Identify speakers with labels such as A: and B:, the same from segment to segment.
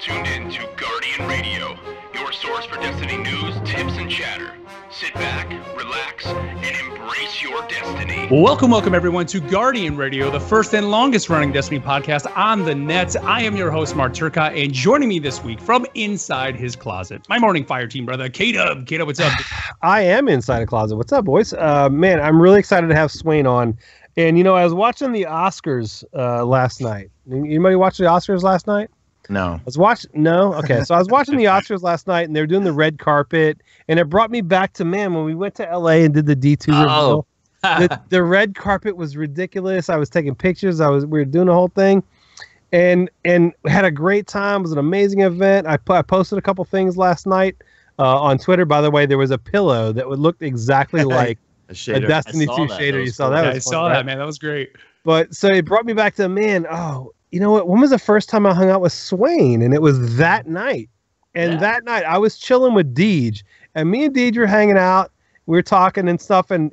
A: Tuned in to Guardian Radio, your source for Destiny news, tips, and chatter. Sit back, relax, and embrace your destiny.
B: Welcome everyone to Guardian Radio, the first and longest running Destiny podcast on the net. I am your host, Mark Turcotte, and joining me this week from inside his closet, my morning fire team brother, K-Dub. K-Dub, what's up?
C: I am inside a closet. What's up, boys? Man, I'm really excited to have Swain on. And, you know, I was watching the Oscars last night. Anybody watch the Oscars last night?
D: No.
C: I was watching. No? Okay. So I was watching the Oscars last night, and they were doing the red carpet, and it brought me back to, man, when we went to LA and did the D2 reveal. The red carpet was ridiculous. I was taking pictures. We were doing the whole thing, and had a great time. It was an amazing event. I posted a couple things last night on Twitter. By the way, there was a pillow that would look exactly like a Destiny 2 shader. You saw that?
B: Yeah, I saw that, man. That was great.
C: But so it brought me back to, man, you know what? When was the first time I hung out with Swain? And it was that night. And that night I was chilling with Deej, and me and Deej were hanging out. We were talking and stuff. And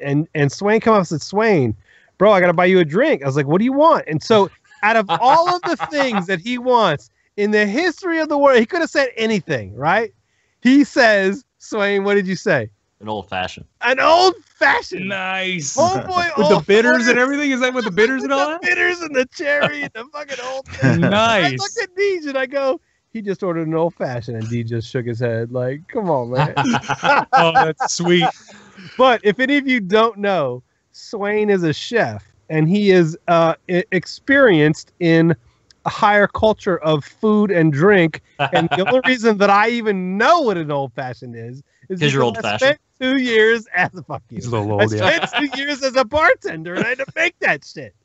C: Swain came up and said, Swain, bro, I got to buy you a drink. I was like, what do you want? And so out of all of the things that he wants in the history of the world, he could have said anything, right? He says, Swain, what did you say?
E: An old fashioned.
C: An old fashioned.
B: Nice.
C: Homeboy,
B: with the bitters and everything? Is that with the bitters and all that?
C: The bitters and the cherry and the fucking old thing.
B: Nice.
C: I looked at Deej and I go, he just ordered an old fashioned, and Deej just shook his head like, come on, man.
B: Oh, that's sweet.
C: But if any of you don't know, Swain is a chef, and he is experienced in a higher culture of food and drink. And the only reason that I even know what an old fashioned is
E: because you're old fashioned.
C: 2 years as a fuck you.
B: He's a little old,
C: I spent 2 years as a bartender, and I had to make that shit.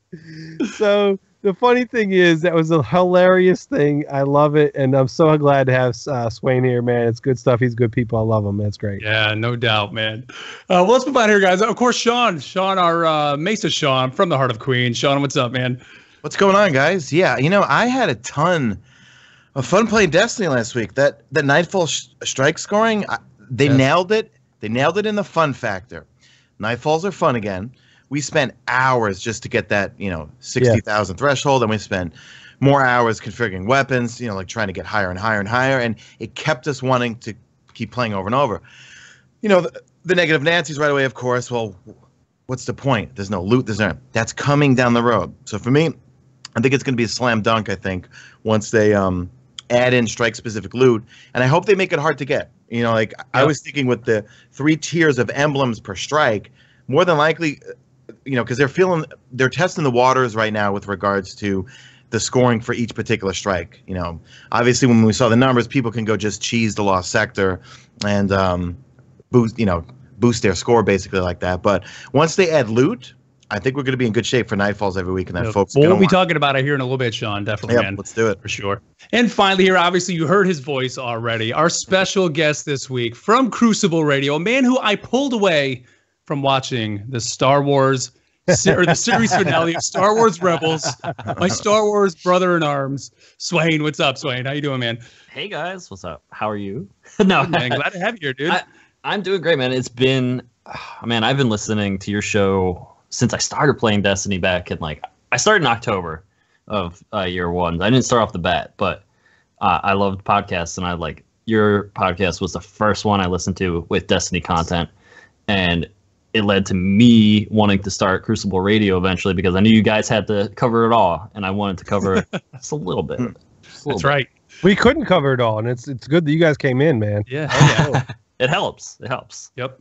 C: So the funny thing is, that was a hilarious thing. I love it, and I'm so glad to have Swain here, man. It's good stuff. He's good people. I love him. That's great.
B: Yeah, no doubt, man. Well, let's move on here, guys. Of course, Sean, our Mesa Sean from the Heart of Queen. Sean, what's up, man?
D: What's going on, guys? Yeah, you know, I had a ton of fun playing Destiny last week. That Nightfall strike scoring, they nailed it. They nailed it in the fun factor. Nightfalls are fun again. We spent hours just to get that, 60,000 threshold, and we spent more hours configuring weapons, like trying to get higher and higher and higher, and it kept us wanting to keep playing over and over. The negative Nancy's right away, of course. Well, what's the point? There's no loot. That's coming down the road. So for me, I think it's going to be a slam dunk, I think, once they add in strike-specific loot, and I hope they make it hard to get. I was thinking with the 3 tiers of emblems per strike, more than likely, because they're testing the waters right now with regards to the scoring for each particular strike. Obviously when we saw the numbers, people can go just cheese the lost sector and boost their score basically like that. But once they add loot, I think we're going to be in good shape for Nightfalls every week, and that folks.
B: We'll be talking about it here in a little bit, Sean. Definitely, man.
D: Let's do it
B: for sure. And finally, here, obviously, you heard his voice already. Our special guest this week from Crucible Radio, a man who I pulled away from watching the Star Wars or the series finale of Star Wars Rebels. My Star Wars brother in arms, Swain. What's up, Swain? How you doing, man?
E: Hey guys, what's up? How are you? No,
B: man, glad to have you here, dude.
E: I'm doing great, man. It's been, I've been listening to your show since I started playing Destiny back in I started in October of year one. I didn't start off the bat, but I loved podcasts, and your podcast was the first one I listened to with Destiny content, and it led to me wanting to start Crucible Radio eventually because I knew you guys had to cover it all, and I wanted to cover just a little bit.
B: That's right.
C: We couldn't cover it all, and it's good that you guys came in, man.
B: Yeah.
E: It helps.
B: Yep.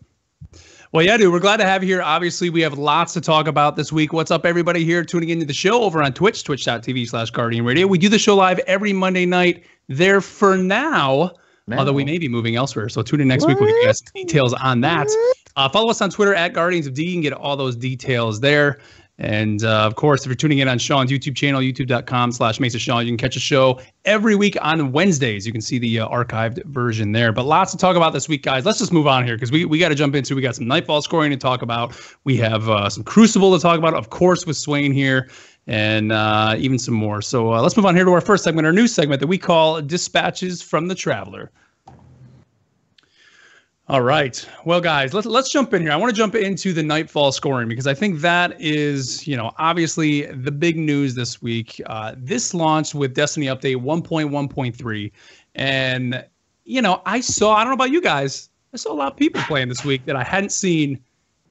B: Well, yeah, dude, we're glad to have you here. Obviously, we have lots to talk about this week. What's up, everybody here tuning into the show over on Twitch, twitch.tv/Guardian Radio. We do the show live every Monday night there for now, although we may be moving elsewhere. So tune in next week. We'll give you guys some details on that. Follow us on Twitter at Guardians of D. You can get all those details there. And of course, if you're tuning in on Sean's YouTube channel, youtube.com/Mesa Sean, you can catch a show every week on Wednesdays. You can see the archived version there. But lots to talk about this week, guys. Let's just move on here because we got to jump into. We got some Nightfall scoring to talk about. We have some Crucible to talk about, of course, with Swain here, and even some more. So let's move on here to our first segment, our new segment that we call Dispatches from the Traveler. All right. Well, guys, let's jump in here. I want to jump into the Nightfall scoring because I think that is, obviously the big news this week. This launched with Destiny Update 1.1.3. And, I don't know about you guys, I saw a lot of people playing this week that I hadn't seen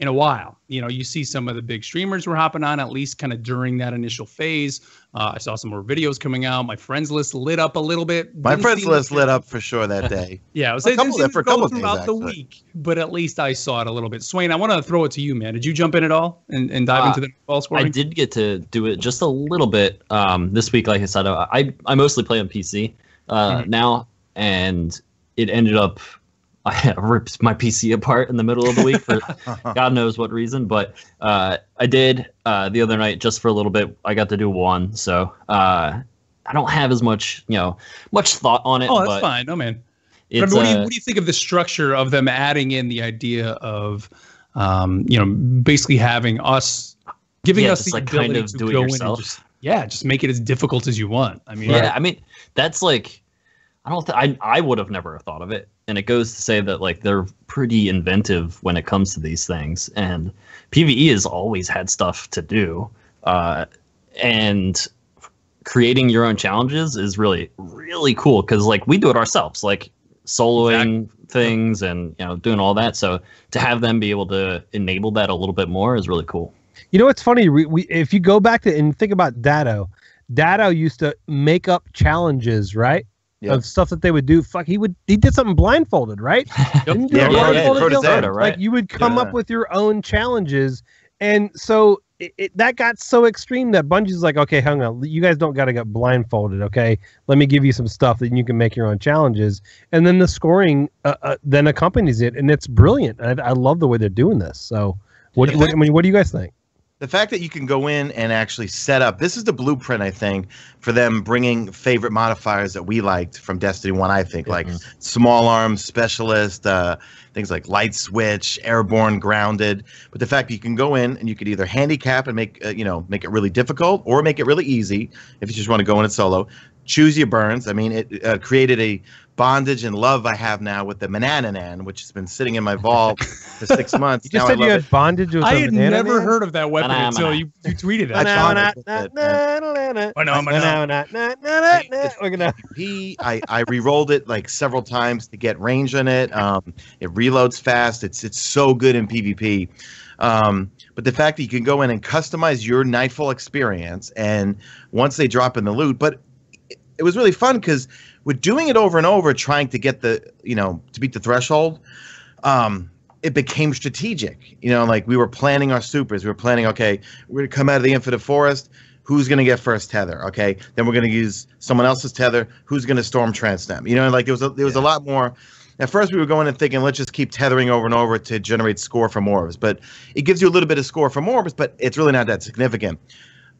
B: in a while. You see some of the big streamers were hopping on, at least kind of during that initial phase. I saw some more videos coming out. My friends list lit up a little bit.
D: My friends list lit up for sure that day.
B: Yeah, it was
D: for a couple days
B: throughout the week, but at least I saw it a little bit. Swain, I want to throw it to you, man. Did you jump in at all and dive into the ball scoring?
E: I did get to do it just a little bit this week. Like I said, I mostly play on PC now, and it ended up I ripped my PC apart in the middle of the week for God knows what reason. But I did the other night just for a little bit. I got to do one. So I don't have as much, much thought on it.
B: Oh, that's fine. No, man. What do you think of the structure of them adding in the idea of, basically having us, giving us the ability kind of to go in and just make it as difficult as you want. I mean,
E: that's like, I would have never thought of it. And it goes to say that like they're pretty inventive when it comes to these things. And PvE has always had stuff to do. And creating your own challenges is really, really cool because like we do it ourselves, like soloing things and doing all that. So to have them be able to enable that a little bit more is really cool.
C: It's funny. We if you go back to and think about Dado used to make up challenges, right? Of stuff that they would do. He did something blindfolded, right? Like you would come up with your own challenges, and so that got so extreme that Bungie's like, okay, hang on, you guys don't got to get blindfolded, okay? Let me give you some stuff that you can make your own challenges, and then the scoring then accompanies it, and it's brilliant. I love the way they're doing this. So, what do you guys think?
D: The fact that you can go in and actually set up, this is the blueprint, I think, for them bringing favorite modifiers that we liked from Destiny 1, I think, like small arms, specialist, things like light switch, airborne, grounded. But the fact that you can go in and you could either handicap and make it really difficult or make it really easy if you just want to go in it solo. Choose your burns. I mean, it created a bondage and love I have now with the Manananan, which has been sitting in my vault for 6 months.
C: You just said you had bondage with
B: I had never heard of that weapon until you tweeted it.
D: I re-rolled it like several times to get range on it. It reloads fast. It's so good in PvP. But the fact that you can go in and customize your Nightfall experience, and once they drop in the loot, but it was really fun because we're doing it over and over, trying to get to beat the threshold. It became strategic. Like we were planning our supers. We were planning, okay, we're going to come out of the Infinite Forest. Who's going to get first tether? Okay, then we're going to use someone else's tether. Who's going to storm Transtem? Like there was a lot more. At first, we were going and thinking, let's just keep tethering over and over to generate score from orbs. But it gives you a little bit of score from orbs, but it's really not that significant.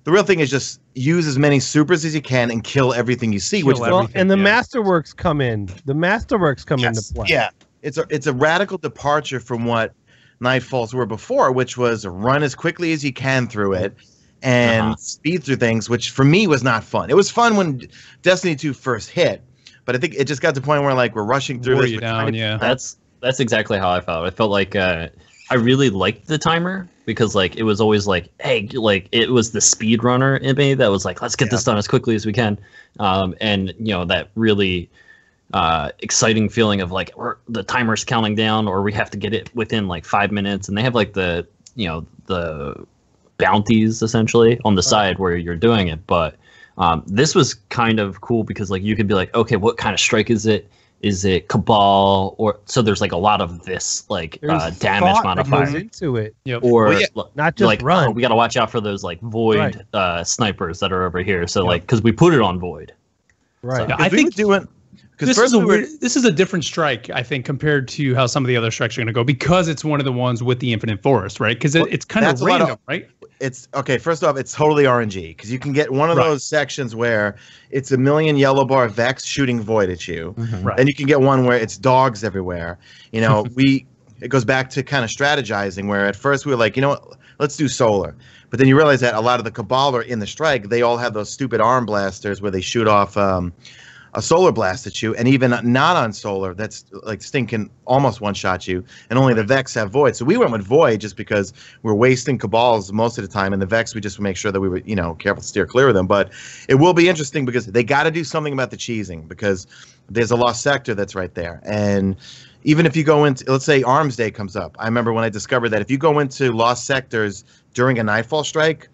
D: The real thing is just use as many supers as you can and kill everything you see.
C: And the Masterworks come in. The Masterworks come into play.
D: Yeah, it's a radical departure from what Nightfalls were before, which was run as quickly as you can through it and speed through things, which for me was not fun. It was fun when Destiny 2 first hit, but I think it just got to the point where like we're rushing through this.
E: That's exactly how I felt. I felt like I really liked the timer because like it was always like, hey, like it was the speed runner in me that was like, let's get this done as quickly as we can, and that really exciting feeling of like the timer's counting down or we have to get it within like 5 minutes, and they have like the bounties essentially on the side where you're doing it. But this was kind of cool because like you could be like, okay, what kind of strike is it? Is it Cabal? Or so there's like a lot of this like damage modifier
C: into it.
E: Or
C: not just like run.
E: We got to watch out for those like void snipers that are over here. So like because we put it on void.
C: Right.
B: So, I think this is a different strike, I think, compared to how some of the other strikes are going to go because it's one of the ones with the Infinite Forest, right? Because it's kind of random, right?
D: It's okay. First off, it's totally RNG because you can get one of those sections where it's a million yellow bar Vex shooting void at you.
B: Right.
D: Then you can get one where it's dogs everywhere. You know, it goes back to kind of strategizing where at first we were like, you know what, let's do solar. But then you realize that a lot of the Cabal are in the strike. They all have those stupid arm blasters where they shoot off a solar blast at you, and even not on solar, that's like stinking almost one-shot you, and only the Vex have void. So we went with void just because we're wasting Cabals most of the time, and the Vex we just make sure that we were, you know, careful to steer clear of them. But it will be interesting because they got to do something about the cheesing because there's a lost sector that's right there. And even if you go into, let's say Arms Day comes up, I remember when I discovered that if you go into lost sectors during a Nightfall strike,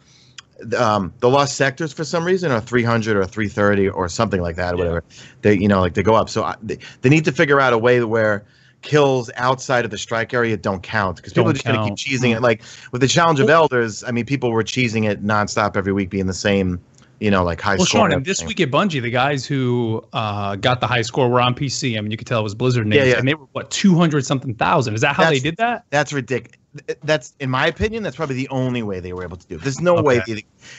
D: the lost sectors for some reason are 300 or 330 or something like that, or whatever. They, you know, like they go up. So they need to figure out a way where kills outside of the strike area don't count because people are just going to keep cheesing it. Like with the Challenge of Elders, I mean, people were cheesing it nonstop every week, being the same, you know, like high score.
B: Sean, and this week at Bungie, the guys who got the high score were on PC. I mean, you could tell it was Blizzard names, and they were what 200 something thousand. Is that how they did that?
D: That's ridiculous. That's, in my opinion, that's probably the only way they were able to do it. There's no way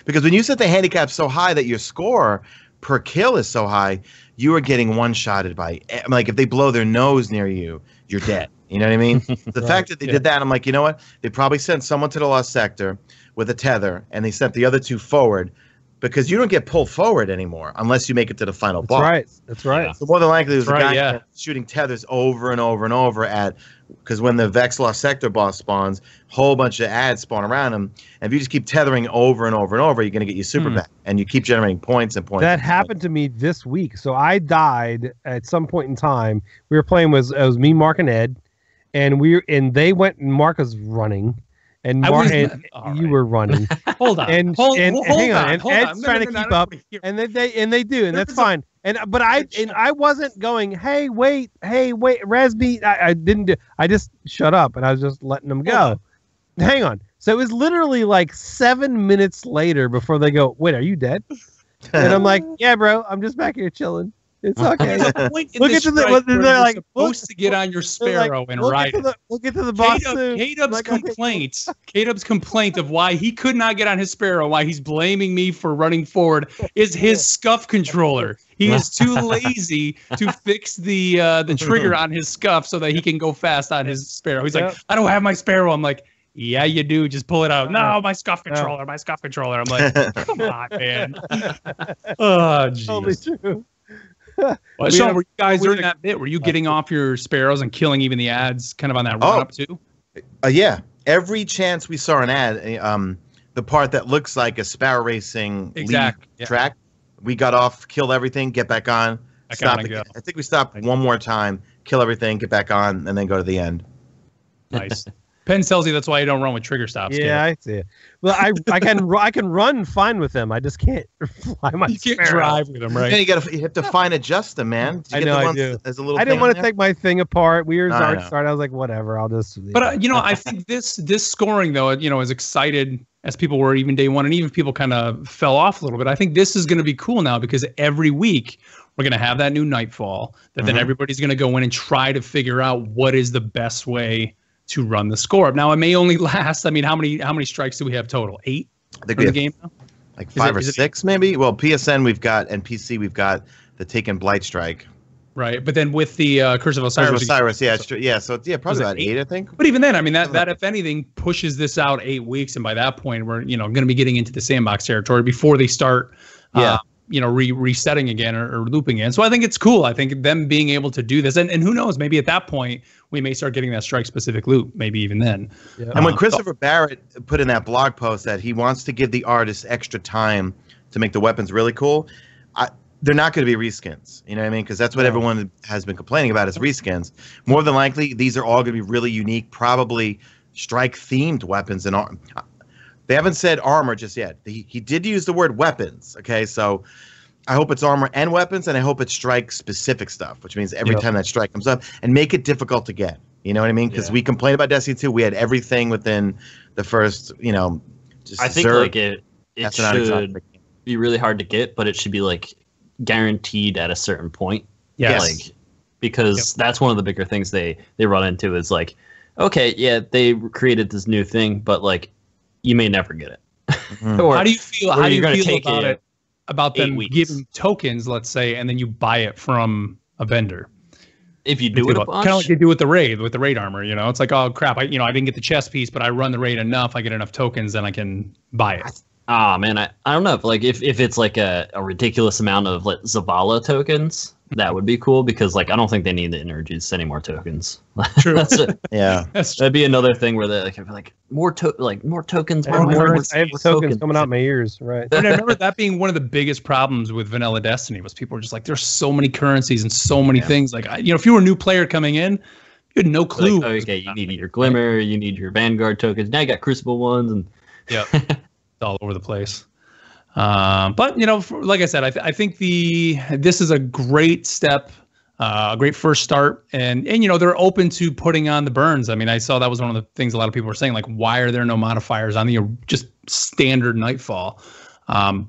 D: because when you set the handicap so high that your score per kill is so high, you are getting one-shotted by, like, if they blow their nose near you, you're dead. You know what I mean? The fact that they did that, I'm like, you know what? They probably sent someone to the lost sector with a tether, and they sent the other two forward. Because you don't get pulled forward anymore unless you make it to the final boss.
C: That's right.
D: Yeah. So more than likely, there's a guy shooting tethers over and over and over at, because when the Vex Lost Sector boss spawns, a whole bunch of ads spawn around him. And if you just keep tethering over and over and over, you're going to get your super back. And you keep generating points and points.
C: That happened to me this week. So I died at some point in time. We were playing, it was me, Mark, and Ed. And they went, and Mark was running. And Mark, you were running.
B: Hold on.
C: And hang on. And Ed's trying to keep up. And they do, and that's fine. But I wasn't going, hey, wait, Rasby. I didn't do. I just shut up, and I was just letting them go. Hang on. So it was literally like 7 minutes later before they go, wait, are you dead? And I'm like, yeah, bro, I'm just back here chilling. It's okay.
B: Look at they're like supposed to get on your Sparrow and ride.
C: We'll get to the boss soon.
B: K-Dub's complaint of why he could not get on his Sparrow, why he's blaming me for running forward, is his scuff controller. He is too lazy to fix the trigger on his scuff so that he can go fast on his Sparrow. He's like, I don't have my Sparrow. I'm like, yeah, you do. Just pull it out. No, my scuff controller. I'm like, come on, man. Oh, jeez.
C: Totally true.
B: Well, Sean, were you guys during that bit? Were you getting off your Sparrows and killing even the ads kind of on that run-up too?
D: Yeah. Every chance we saw an ad, the part that looks like a Sparrow Racing lead track, we got off, killed everything, get back on, stop again. I think we stopped one more time, kill everything, get back on, and then go to the end.
B: Nice. Penn tells you that's why you don't run with trigger stops.
C: Yeah, I see it. Well, I can run fine with them. I just can't fly my.
B: You can't drive with them, right?
D: Yeah, you have to fine adjust them, man.
C: I know I do.
D: There's a little.
C: I didn't want to take my thing apart. We were started. I was like, whatever. I'll just.
B: But you know, I think this scoring though, you know, as excited as people were even day one, and even people kind of fell off a little bit. I think this is going to be cool now because every week we're going to have that new Nightfall. That then everybody's going to go in and try to figure out what is the best way to run the score up. Now it may only last. I mean, how many strikes do we have total? 8
D: in
B: the game now?
D: Like 5 or 6 maybe. Well, PSN we've got, and PC we've got the Taken Blight Strike.
B: Right, but then with the Curse of Osiris,
D: so it's probably about 8, I think.
B: But even then, I mean that if anything pushes this out 8 weeks, and by that point we're going to be getting into the sandbox territory before they start. Resetting again or looping in. So I think it's cool. I think them being able to do this, and who knows, maybe at that point we may start getting that strike specific loop, maybe even then.
D: Yeah. And when Christopher Barrett put in that blog post that he wants to give the artists extra time to make the weapons really cool, they're not going to be reskins. You know what I mean? Because that's what everyone has been complaining about is reskins. More than likely, these are all going to be really unique, probably strike-themed weapons. And they haven't said armor just yet. He did use the word weapons. Okay, so I hope it's armor and weapons, and I hope it's strike-specific stuff, which means every time that strike comes up, and make it difficult to get. You know what I mean? Because we complained about Destiny 2. We had everything within the first, just
E: I think like it should be really hard to get, but it should be like guaranteed at a certain point.
B: Yes.
E: Like, because that's one of the bigger things they run into is like, okay, yeah, they created this new thing, but like you may never get it. Or
B: How do you feel?
E: or
B: How do
E: you're
B: you
E: gonna
B: feel
E: take
B: about it? About
E: 8
B: them
E: weeks.
B: giving tokens, let's say, and then you buy it from a vendor.
E: if you do it a bunch.
B: Kind of like they do with the raid armor. You know, it's like, oh crap, I didn't get the chest piece, but I run the raid enough, I get enough tokens, then I can buy it.
E: Ah, man, I don't know if it's like a ridiculous amount of like Zavala tokens, that would be cool because like I don't think they need to introduce any more tokens.
B: True.
D: Yeah.
E: That'd be another thing where they like more tokens.
C: I have
E: more
C: tokens coming out my ears, right?
B: And I remember that being one of the biggest problems with vanilla Destiny was people were just like, there's so many currencies and so many things. Like, if you were a new player coming in, you had no clue.
E: Like, okay, you need your Glimmer, you need your Vanguard tokens. Now you got Crucible ones, and
B: yeah, it's all over the place. But like I said, I think this is a great step, a great first start, and they're open to putting on the burns. I mean, I saw that was one of the things a lot of people were saying, like, why are there no modifiers on the just standard Nightfall?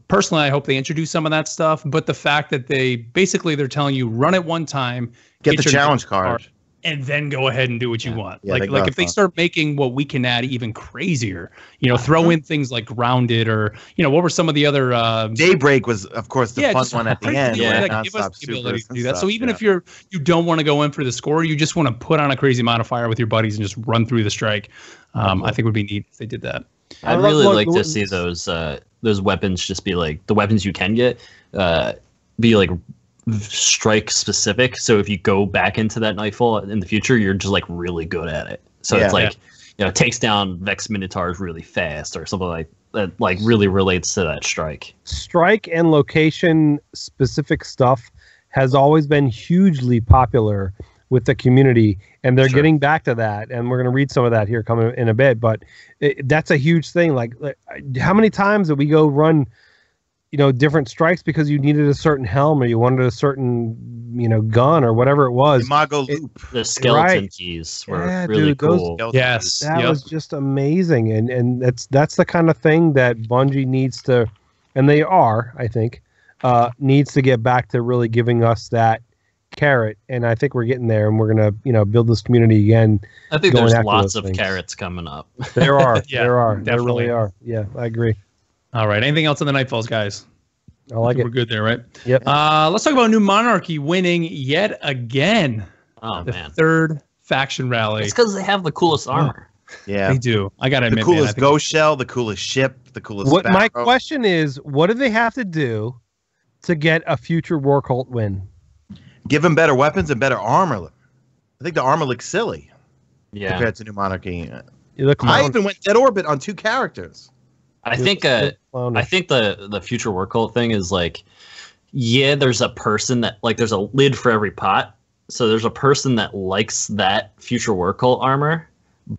B: Personally, I hope they introduce some of that stuff, but the fact that they're telling you run it one time,
D: Get the challenge card.
B: and then go ahead and do what you want.
D: Yeah,
B: like if they start making what we can add even crazier, throw in things like grounded or, what were some of the other
D: Daybreak was, of course, the fun one at the end.
B: Give us the ability to do that. So even if you don't want to go in for the score, you just want to put on a crazy modifier with your buddies and just run through the strike. I think it would be neat if they did that.
E: I'd really like to see those weapons just be like the weapons you can get, be like strike specific. So if you go back into that Nightfall in the future, you're just like really good at it. So it's like, it takes down Vex Minotaurs really fast or something like that, like really relates to that strike.
C: Strike and location specific stuff has always been hugely popular with the community, and they're getting back to that, and we're going to read some of that here coming in a bit, but that's a huge thing. Like how many times did we go run different strikes because you needed a certain helm or you wanted a certain gun or whatever it was.
D: Imago Loop.
E: The skeleton keys were really cool.
B: Yes,
C: that was just amazing, and that's the kind of thing that Bungie needs to, and they are, I think, needs to get back to really giving us that carrot, and I think we're getting there, and we're gonna build this community again.
E: I think there's lots of carrots coming up.
C: There are, there
B: definitely
C: really are. Yeah, I agree.
B: All right. Anything else on the Nightfalls, guys?
C: I like it.
B: We're good there, right?
C: Yep.
B: Let's talk about New Monarchy winning yet again.
E: Oh,
B: the
E: man.
B: third faction rally.
E: It's because they have the coolest armor.
D: Yeah.
B: They do. I got to admit,
D: the coolest ghost shell, the coolest ship, the coolest
C: Sparrow. My question is, what do they have to do to get a future War Cult win?
D: Give them better weapons and better armor. I think the armor looks silly compared to New Monarchy. I even went dead orbit on 2 characters.
E: I think the future War Cult thing is like, there's a person that like there's a lid for every pot. So there's a person that likes that future War Cult armor,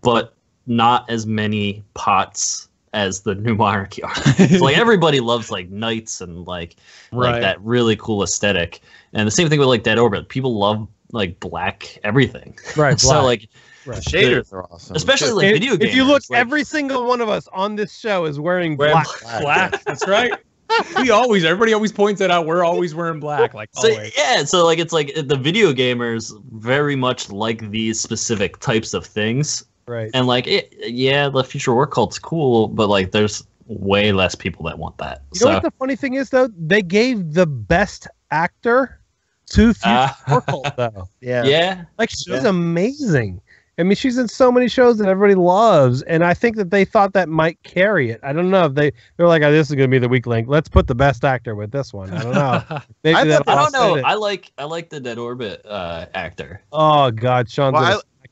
E: but not as many pots as the New Monarchy armor. So, like everybody loves like knights and like that really cool aesthetic. And the same thing with like Dead Orbit. People love like black everything.
C: Right.
E: So like
D: shaders are awesome.
E: Especially like video games.
C: If you look, every single one of us on this show is wearing black.
B: Black. That's right. Everybody always points that out. We're always wearing black. Like always.
E: So like it's like the video gamers very much like these specific types of things.
C: Right.
E: And like the future War Cult's cool, but like there's way less people that want that.
C: You know what the funny thing is though? They gave the best actor to future War Cult though.
E: Yeah.
C: Like she's amazing. I mean, she's in so many shows that everybody loves, and I think that they thought that might carry it. I don't know if they're like, oh, this is going to be the weak link. Let's put the best actor with this one. I don't know. Maybe
E: I don't know. I like the Dead Orbit actor.
C: Oh God, Sean.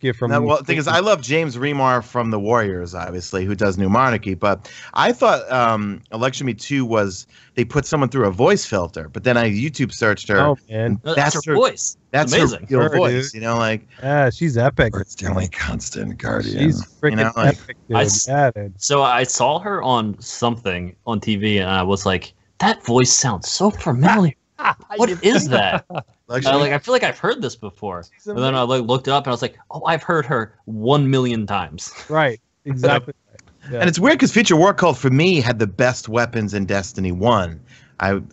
D: The thing is, I love James Remar from The Warriors, obviously, who does New Monarchy. But I thought Election Me 2 was they put someone through a voice filter, but then I YouTube searched her.
C: Oh man,
E: that's her voice.
D: That's
E: amazing.
D: Her voice. Dude.
C: She's epic.
D: It's the only constant guardian.
C: She's freaking epic, dude.
E: So I saw her on something on TV, and I was like, that voice sounds so familiar. What is that? I feel like I've heard this before. And then I looked up and I was like, oh, I've heard her 1 million times.
C: Right. Exactly.
D: Yeah. And it's weird because Future War Cult for me had the best weapons in Destiny 1. I would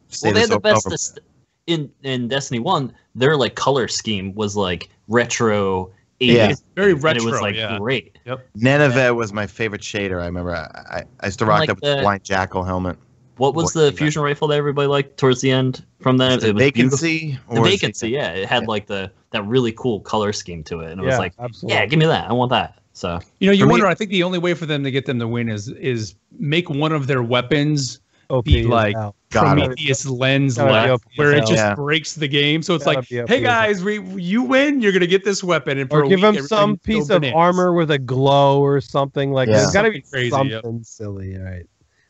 D: say
E: they had the best in Destiny 1. Their like color scheme was like retro
D: Yeah.
B: It's very retro.
E: And it was like great.
B: Yep.
D: Nineveh was my favorite shader. I remember I used to rock
E: like
D: that with the blind jackal helmet.
E: What was the fusion rifle that everybody liked towards the end from that?
D: The
E: it was
D: vacancy.
E: The vacancy, yeah. It had like that really cool color scheme to it. And it was like, absolutely. Yeah, give me that. I want that. So
B: you wonder, I think the only way for them to get them to win is make one of their weapons be like Prometheus lens left, where it just breaks the game. So it's like, hey guys, you win, you're gonna get this weapon, and
C: or give them some piece of armor with a glow or something like that. It's gotta be crazy, something silly, all right?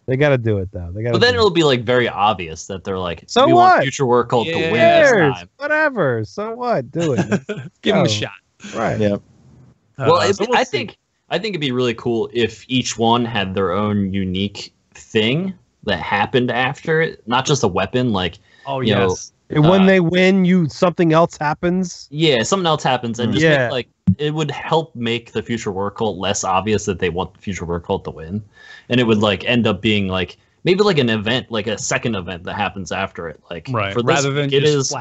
C: They got to do it though.
E: But then it'll be like very obvious that they're like,
C: so
E: we
C: what?
E: Want Future War Cult to win this time.
C: Whatever. So what? Do it.
B: Give them a shot.
C: Right.
D: Yeah.
E: Well, I think it'd be really cool if each one had their own unique thing that happened after it, not just a weapon. Like, you know,
C: when they win, something else happens.
E: Yeah, something else happens, and just make, like, it would help make the Future War Cult less obvious that they want the Future War Cult to win, and it would like end up being like maybe like an event, like a second event that happens after it. Like, for this, rather than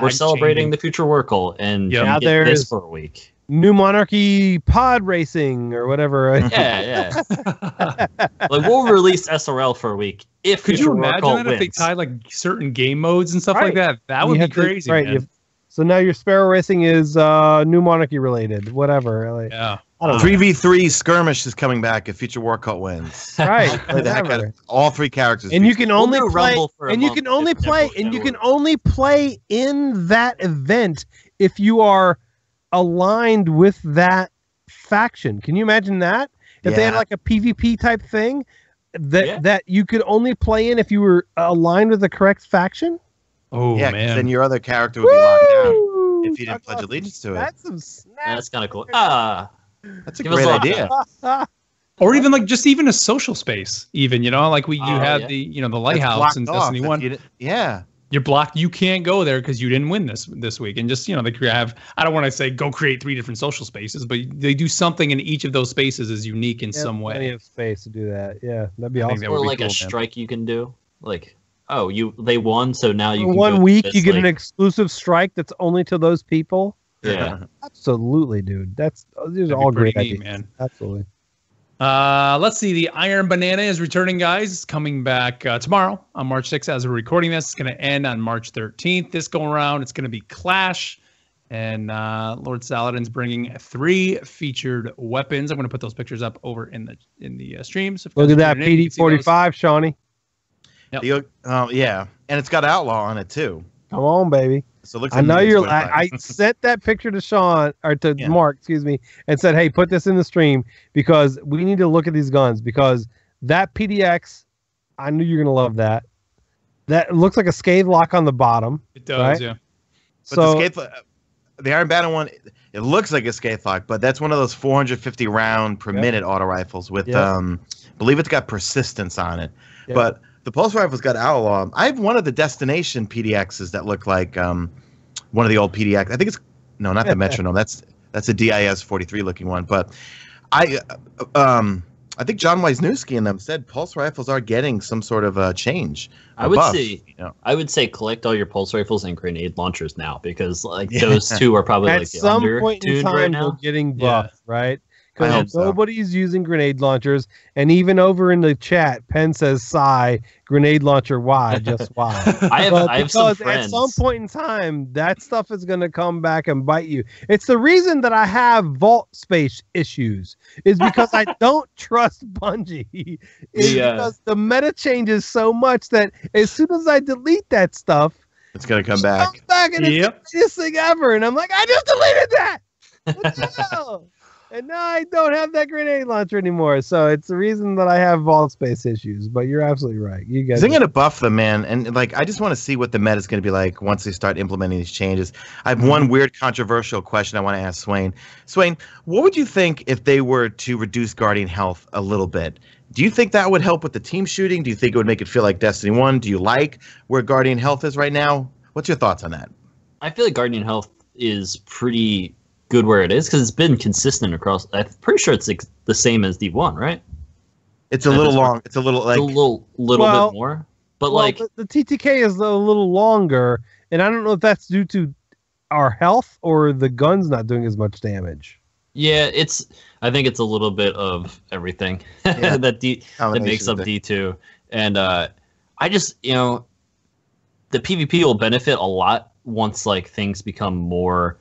E: we're celebrating the Future War Cult, and
C: now
E: there's this for a week.
C: New Monarchy pod racing or whatever.
E: Yeah. Like, we'll release SRL for a week.
B: Could you imagine that if they tied like certain game modes and stuff like that? That would be crazy. Man.
C: So now your Sparrow Racing is New Monarchy related, whatever. Like,
D: 3v3 skirmish is coming back if Future War Cult wins.
C: Right.
D: Play the heck out of all three characters.
C: And you can only play. And you can only play. And you can only play in that event if you are aligned with that faction. Can you imagine that? If they had like a PvP type thing that you could only play in if you were aligned with the correct faction?
B: Oh man!
D: Then your other character would be locked down if you didn't pledge allegiance to it.
C: That's some snap.
E: That's kind of cool.
D: That's a great idea.
B: Or even like even a social space. Even like you had the the lighthouse in Destiny 1. You're blocked. You can't go there because you didn't win this week. And just they could have. I don't want to say go create 3 different social spaces, but they do something in each of those spaces is unique in some way.
C: Plenty of space to do that. Yeah, that'd be awesome.
E: Or like a strike you can do. Like, they won, so now you can
C: one week you get an exclusive strike that's only to those people.
E: Yeah,
C: absolutely, dude. These are all great ideas, man. Absolutely.
B: Let's see. The Iron Banana is returning, guys. It's coming back tomorrow on March 6th. As we're recording this, it's going to end on March 13th. This go around, it's going to be Clash, and Lord Saladin's bringing 3 featured weapons. I'm going to put those pictures up over in the stream. So
C: look at that PD-45, Shawnee.
B: Yep.
D: And it's got Outlaw on it too.
C: Come on, baby.
D: So it looks
C: I know you're. I sent that picture to Sean or to Mark, excuse me, and said, "Hey, put this in the stream because we need to look at these guns because that PDX. I knew you're gonna love that. That looks like a scathe lock on the bottom.
B: It does,
C: right?
B: yeah.
D: But the Iron Banner one, it looks like a scathe lock, but that's one of those 450 round per minute auto rifles with believe it's got persistence on it, but. The pulse rifle's got Outlaw. I have one of the Destination PDXs that look like one of the old PDX. I think it's not the Metronome. That's a DIS 43 looking one. But I think John Wisniewski and them said pulse rifles are getting some sort of a change.
E: I would say collect all your pulse rifles and grenade launchers now because those two are probably
C: at
E: the
C: some point in time
E: right now.
C: They're getting buffed, right? Because nobody's using grenade launchers, and even over in the chat, Penn says "sigh grenade launcher." Why? Just why?
E: I have some friends.
C: At some point in time, that stuff is going to come back and bite you. It's the reason that I have vault space issues. Is because I don't trust Bungie. Because the meta changes so much that as soon as I delete that stuff,
D: it's going to come back.
C: Comes back and it's the greatest thing ever. And I'm like, I just deleted that. What the hell? And now I don't have that grenade launcher anymore. So it's the reason that I have vault space issues. But you're absolutely right. You guys
D: they're going to buff them, man. And I just want to see what the meta is going to be like once they start implementing these changes. I have one weird controversial question I want to ask Swain. Swain, what would you think if they were to reduce Guardian health a little bit? Do you think that would help with the team shooting? Do you think it would make it feel like Destiny 1? Do you like where Guardian health is right now? What's your thoughts on that?
E: I feel like Guardian health is pretty good where it is because it's been consistent across. I'm pretty sure it's the same as D1, right?
D: It's a little long. It's a little like
E: a little bit more, but
C: the TTK is a little longer, and I don't know if that's due to our health or the guns not doing as much damage.
E: Yeah, I think it's a little bit of everything that makes up D2. And I just, the PvP will benefit a lot once like things become more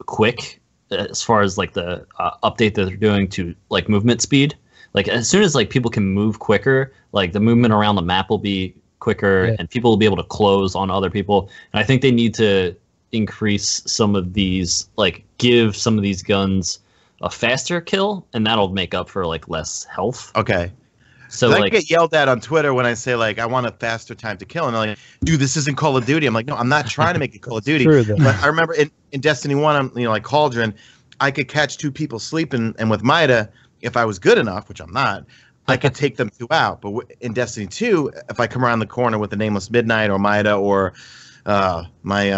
E: quick as far as like the update that they're doing to like movement speed. Like as soon as like people can move quicker, like the movement around the map will be quicker and people will be able to close on other people. And I think they need to increase some of these, like give some of these guns a faster kill, and that'll make up for like less health.
D: Okay.
E: So
D: like,
E: like,
D: I get yelled at on Twitter when I say like I want a faster time to kill, and they're like, "Dude, this isn't Call of Duty." I'm like, "No, I'm not trying to make it Call of Duty."
C: True,
D: but I remember in Destiny 1, like Cauldron, I could catch 2 people sleeping, and with Mida, if I was good enough, which I'm not, I could take them 2 out. But in Destiny 2, if I come around the corner with the Nameless Midnight or Mida or my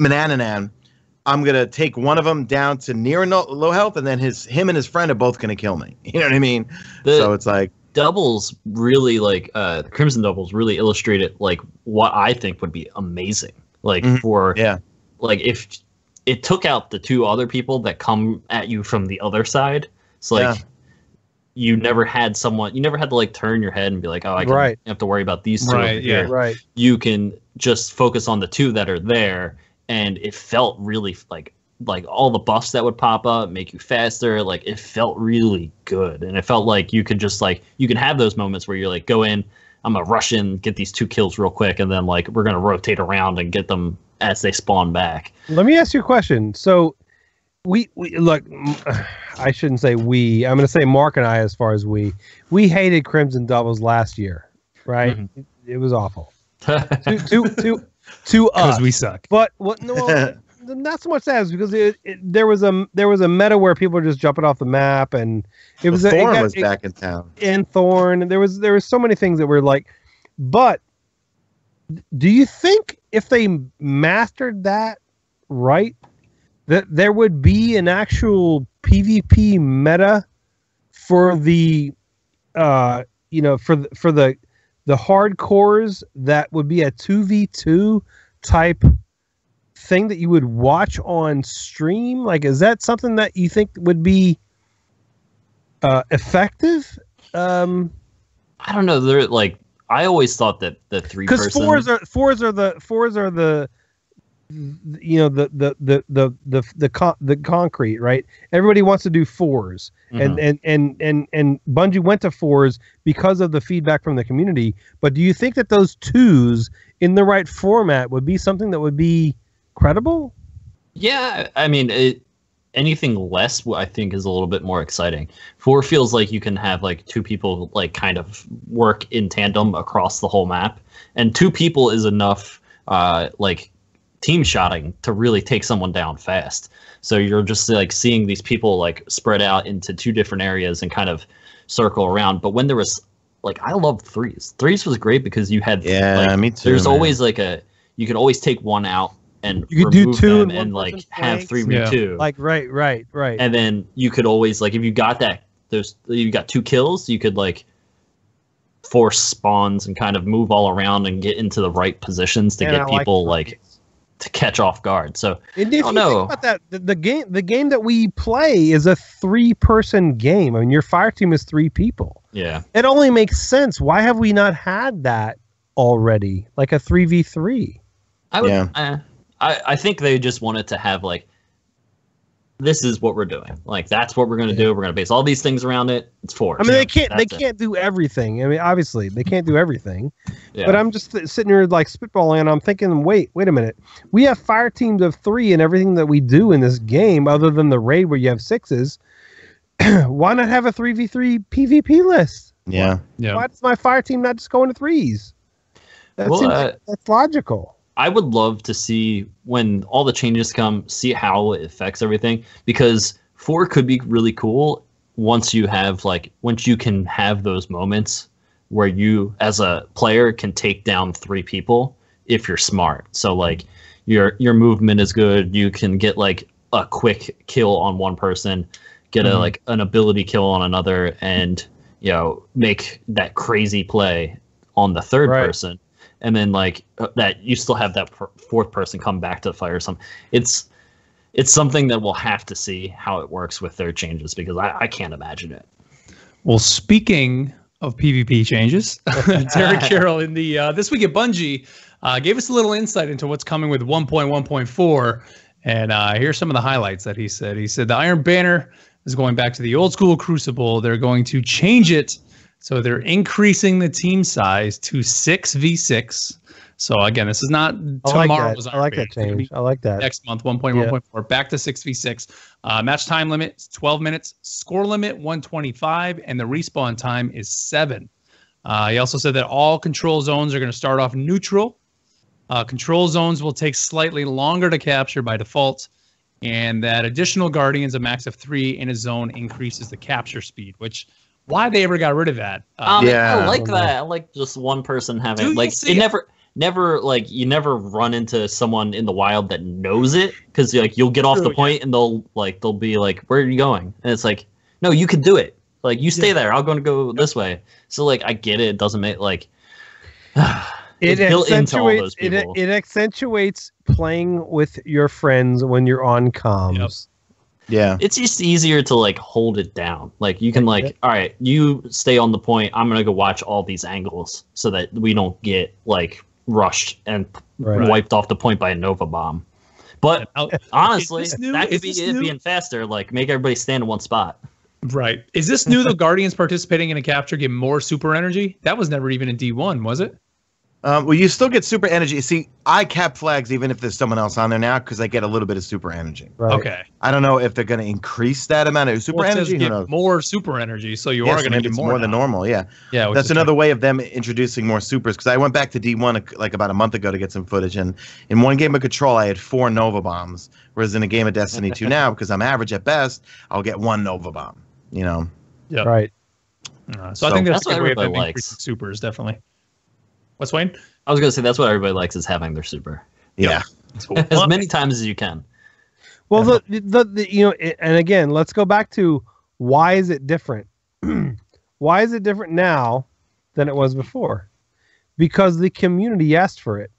D: Manananan, I'm gonna take one of them down to near low health, and then him and his friend are both gonna kill me. You know what I mean? So it's like
E: doubles really like the Crimson doubles really illustrated like what I think would be amazing. Like like if it took out the 2 other people that come at you from the other side. So like you never had to like turn your head and be like, oh, I can have to worry about these 2 over here.
C: Right.
E: You can just focus on the 2 that are there, and it felt really like all the buffs that would pop up make you faster. Like it felt really good, and it felt like you could just like you can have those moments where you're like, go in, I'm gonna rush in, get these 2 kills real quick, and then like we're gonna rotate around and get them as they spawn back.
C: Let me ask you a question. So we look, I shouldn't say we. I'm gonna say Mark and I. As far as we hated Crimson doubles last year, right? Mm-hmm. It was awful. to us,
B: because we suck.
C: But what? No. Not so much that, is because there was a meta where people were just jumping off the map, and it was
D: Thorn was back in town.
C: And Thorn, and there was so many things that were like. But do you think if they mastered that right, that there would be an actual PvP meta for the for the hardcores that would be a 2v2 type thing that you would watch on stream? Like, is that something that you think would be effective?
E: I don't know. They're like, I always thought that the 3-person,
C: because fours are the the concrete, right? Everybody wants to do 4s, and Bungie went to 4s because of the feedback from the community. But do you think that those 2s in the right format would be something that would be credible?
E: Yeah, I mean, anything less, I think, is a little bit more exciting. 4 feels like you can have like 2 people like kind of work in tandem across the whole map, and 2 people is enough like team shotting to really take someone down fast. So you're just like seeing these people like spread out into 2 different areas and kind of circle around. But when there was like, I loved 3s. 3s was great because you had
D: me too.
E: There's always like you could always take one out and
C: you could do 2
E: them and like have 3v2.
C: Like right.
E: And then you could always like, if you got you got 2 kills, you could like force spawns and kind of move all around and get into the right positions to get people like to catch off guard. So
C: and if you think about that, the game that we play is a 3-person game. I mean, your fire team is 3 people.
E: Yeah,
C: it only makes sense. Why have we not had that already? Like a 3v3.
E: I think they just wanted to have like, this is what we're doing. Like, that's what we're going to do. We're going to base all these things around it. It's 4.
C: I mean, they can't do everything. I mean, obviously they can't do everything, but I'm just sitting here like spitballing, and I'm thinking, wait a minute. We have fire teams of 3 and everything that we do in this game, other than the raid where you have 6s. Why not have a 3v3 PvP list?
D: Yeah.
C: Why does my fire team not just go into 3s? That's logical.
E: I would love to see, when all the changes come, see how it affects everything, because 4 could be really cool once you can have those moments where you as a player can take down 3 people if you're smart. So like your movement is good, you can get like a quick kill on one person, get an ability kill on another, and make that crazy play on the 3rd person. And then like that, you still have that 4th person come back to the fight or something. It's it's something that we'll have to see how it works with their changes because I can't imagine it.
B: Well, speaking of PvP changes, Derek Carroll in the This Week at Bungie gave us a little insight into what's coming with 1.1.4. And here's some of the highlights that he said. He said the Iron Banner is going back to the old school Crucible. They're going to change it. So they're increasing the team size to 6v6. So again, this is not tomorrow's Iron
C: I like
B: Banner.
C: that change. I like that.
B: Next month, 1.1.4, back to 6v6. Match time limit, 12 minutes. Score limit, 125. And the respawn time is 7. He also said that all control zones are going to start off neutral. Control zones will take slightly longer to capture by default. And that additional Guardians, a max of 3 in a zone, increases the capture speed, which... Why they ever got rid of that?
E: I like that. I like just one person having like it. Never like you never run into someone in the wild that knows it because like you'll get off the point and they'll be like, "Where are you going?" And it's like, "No, you can do it. Like you stay there. I'm going to go this way." So like I get it. It doesn't make like
C: it accentuates playing with your friends when you're on comms.
B: Yep.
D: Yeah,
E: it's just easier to like hold it down. Like you can like, all right, you stay on the point. I'm gonna go watch all these angles so that we don't get like rushed and wiped off the point by a Nova bomb. But honestly, that could be it being faster. Like make everybody stand in one spot.
B: Right. Is this new? The Guardians participating in a capture get more super energy? That was never even in D1, was it?
D: Well, you still get super energy. See, I cap flags even if there's someone else on there now because I get a little bit of super energy.
C: Right.
B: Okay.
D: I don't know if they're going to increase that amount of super energy.
B: Who knows? More super energy, so you are going to get more
D: than normal. Yeah.
B: Yeah.
D: That's another way of them introducing more supers. Because I went back to D1 like about a month ago to get some footage, and in one game of Control, I had 4 Nova bombs, whereas in a game of Destiny 2 now, because I'm average at best, I'll get 1 Nova bomb. You know.
B: Yeah.
C: Right.
B: So I think that's a good way of
E: everybody
B: increasing supers, definitely. What's Wayne?
E: I was gonna say that's what everybody likes is having their super.
D: Yeah.
E: As many times as you can.
C: Well, the you know, and again, let's go back to why is it different? Why is it different now than it was before? Because the community asked for it,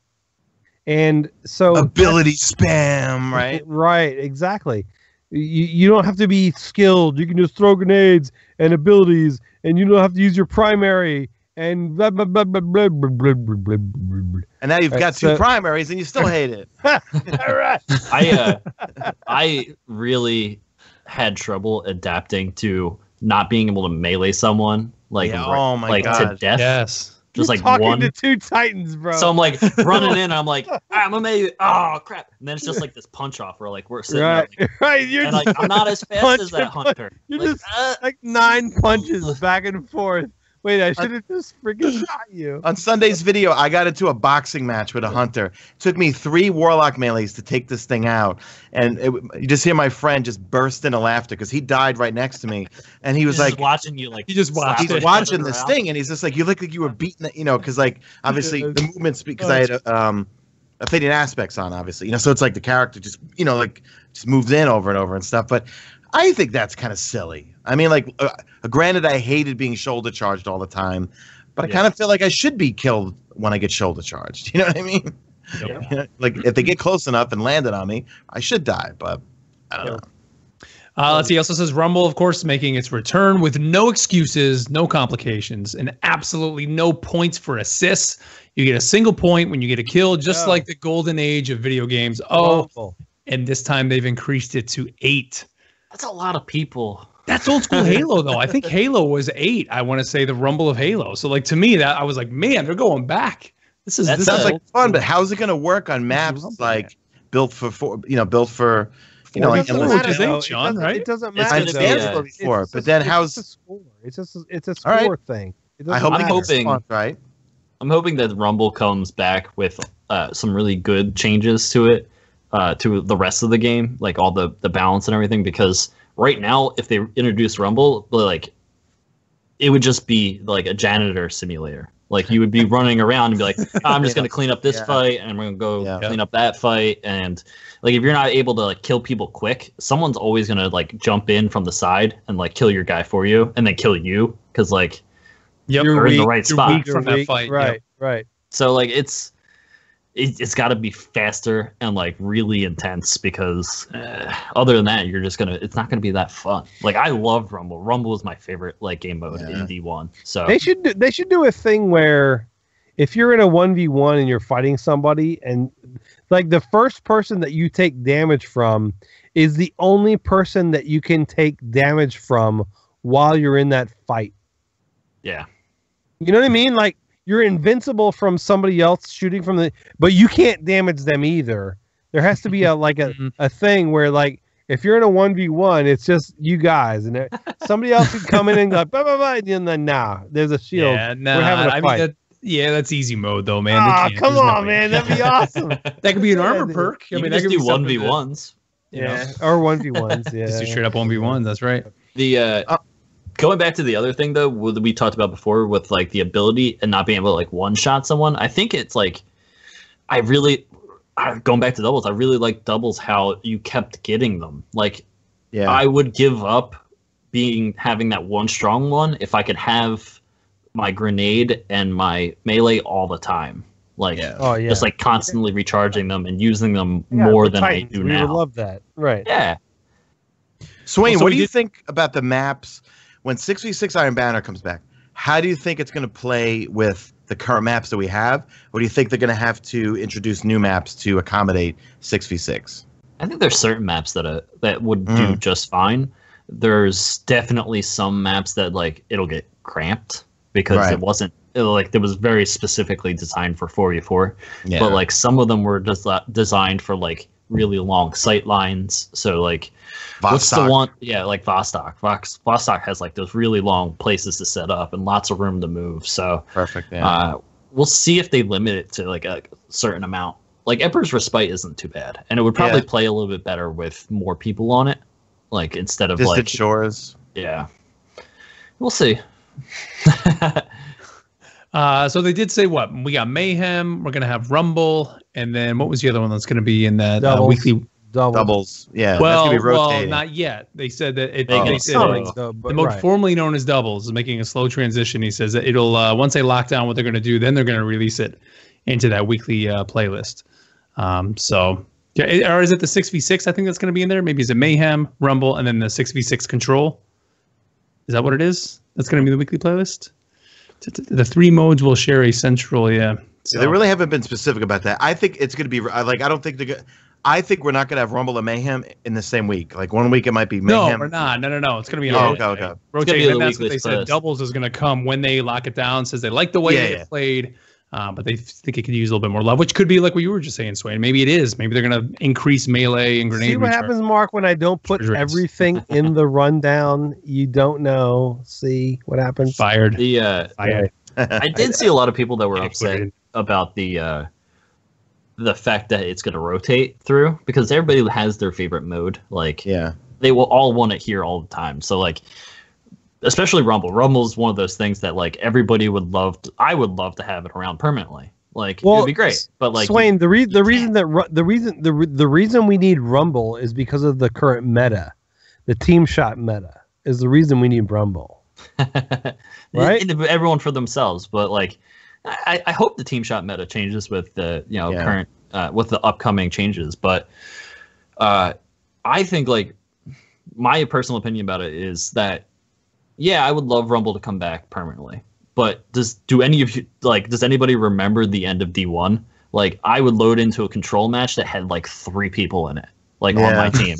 C: and so
D: ability spam, right?
C: Right, exactly. You don't have to be skilled. You can just throw grenades and abilities, and you don't have to use your primary. And blah, blah, blah, blah, blah, blah, blah, blah, blah.
D: And now you've got 2 primaries and you still hate it.
C: All right.
E: I really had trouble adapting to not being able to melee someone like to death.
B: Yes.
E: Just
C: You're
E: like
C: talking
E: one
C: to 2 titans, bro.
E: So I'm like running in. I'm like, I'm a melee. Oh crap! And then it's just like this punch off where like we're sitting there, like,
C: right. You're
E: and like I'm not as fast as that hunter.
C: You're
E: like,
C: just like 9 punches back and forth. Wait, I should have just freaking shot you.
D: On Sunday's video, I got into a boxing match with a hunter. It took me 3 Warlock melees to take this thing out. And you just hear my friend just burst into laughter because he died right next to me. And he was like...
E: watching you like...
B: He just watched
D: He's watching this thing and he's just like, you look like you were beating it, you know, because like, obviously the movements, because I had fading aspects on, obviously. You know, so it's like the character just, you know, like just moves in over and over and stuff. But I think that's kind of silly. I mean, like, granted, I hated being shoulder charged all the time, but I kind of feel like I should be killed when I get shoulder charged. You know what I mean?
B: Yeah.
D: You know, like, if they get close enough and land it on me, I should die, but I don't know.
B: Let's see. He also says Rumble, of course, making its return with no excuses, no complications, and absolutely no points for assists. You get a single point when you get a kill, just like the golden age of video games. And this time they've increased it to 8.
E: That's a lot of people.
B: That's old school Halo, though. I think Halo was 8. I want to say the Rumble of Halo. So, like, to me, that I was like, man, they're going back. This
D: sounds like fun, but how's it going to work on maps like built for like
B: which is 8, John, right?
C: It doesn't matter.
D: I understand it before, but then how's
C: it's a score thing.
D: I hope
E: I'm hoping
D: fun, right?
E: I'm hoping that Rumble comes back with some really good changes to it. To the rest of the game, like all the balance and everything, because right now, if they introduce Rumble, like it would just be like a janitor simulator. Like you would be running around and be like, I'm just going to clean up this fight, and I'm going to go clean up that fight. And like if you're not able to like kill people quick, someone's always going to like jump in from the side and like kill your guy for you, and then kill you because like you're in the right spot.
B: You're weak from that fight.
C: Right.
E: So like it's it's got to be faster and like really intense because other than that, it's not gonna be that fun. Like I love Rumble. Rumble is my favorite like game mode in D1. So
C: they should do a thing where if you're in a 1v1 and you're fighting somebody and like the first person that you take damage from is the only person that you can take damage from while you're in that fight.
E: Yeah.
C: You know what I mean? Like you're invincible from somebody else shooting from but you can't damage them either. There has to be a thing where like if you're in a 1v1, it's just you guys and somebody else could come in and go blah, blah, blah, and then there's a shield.
B: Yeah,
C: we're having a fight.
B: That's easy mode though, man.
C: Come on, man, that'd be awesome.
B: That could be an armor perk.
E: I mean, that could do 1v1s.
C: Or 1v1s. Yeah,
B: just do straight up 1v1s. That's right.
E: The going back to the other thing though, what we talked about before with like the ability and not being able to like one shot someone. I think it's like going back to doubles. I really like doubles how you kept getting them. Like, I would give up having that one strong one if I could have my grenade and my melee all the time. Like, just like constantly recharging them and using them more than I do now.
C: We would love that, right?
E: Yeah.
D: Swain, what do you think about the maps when 6v6 Iron Banner comes back? How do you think it's going to play with the current maps that we have? Or do you think they're going to have to introduce new maps to accommodate 6v6?
E: I think there's certain maps that would do just fine. There's definitely some maps that like it'll get cramped because it was very specifically designed for 4v4. Yeah. But like some of them were just designed for like really long sight lines. So like what's the one? Yeah, like Vostok. Vostok has like those really long places to set up and lots of room to move. So
D: perfect. Yeah.
E: We'll see if they limit it to like a certain amount. Like Emperor's Respite isn't too bad, and it would probably play a little bit better with more people on it. Like instead of
D: Distant Shores.
E: Yeah, we'll see.
B: So they did say what? We got Mayhem, we're going to have Rumble, and then what was the other one that's going to be in that weekly?
D: Doubles. Yeah.
B: Well,
D: that's gonna be rotating.
B: not yet. They said that
C: the
B: mode formerly known as Doubles is making a slow transition. He says that it'll, once they lock down what they're going to do, then they're going to release it into that weekly playlist. So, or is it the 6v6? I think that's going to be in there. Maybe is it Mayhem, Rumble, and then the 6v6 Control? Is that what it is? That's going to be the weekly playlist? The three modes will share a central, So.
D: They really haven't been specific about that. I think it's going to be like I don't think they're. I think we're not going to have Rumble and Mayhem in the same week. Like 1 week it might be Mayhem.
B: No, we're not. No. It's going to be
D: okay.
B: Rotating. And that's what they said. Doubles is going to come when they lock it down. Says they like the way it played, but they think it could use a little bit more love, which could be like what you were just saying, Swain. Maybe it is. Maybe they're going to increase melee and grenade.
C: See what happens, Mark, when I don't put everything in the rundown. You don't know. See what happens.
B: Fired.
E: Fired. I did see a lot of people that were upset about the fact that it's going to rotate through because everybody has their favorite mode. Like, they will all want it here all the time. So, like, especially Rumble. Rumble is one of those things that like everybody would love. I would love to have it around permanently. Like, it would be great. But like,
C: Swain, the reason we need Rumble is because of the current meta. The team shot meta is the reason we need Rumble. Right?
E: Everyone for themselves, but like. I hope the team shot meta changes with the current with the upcoming changes, but I think like my personal opinion about it is that I would love Rumble to come back permanently. But does anybody remember the end of D1? Like I would load into a control match that had like 3 people in it, like on my team,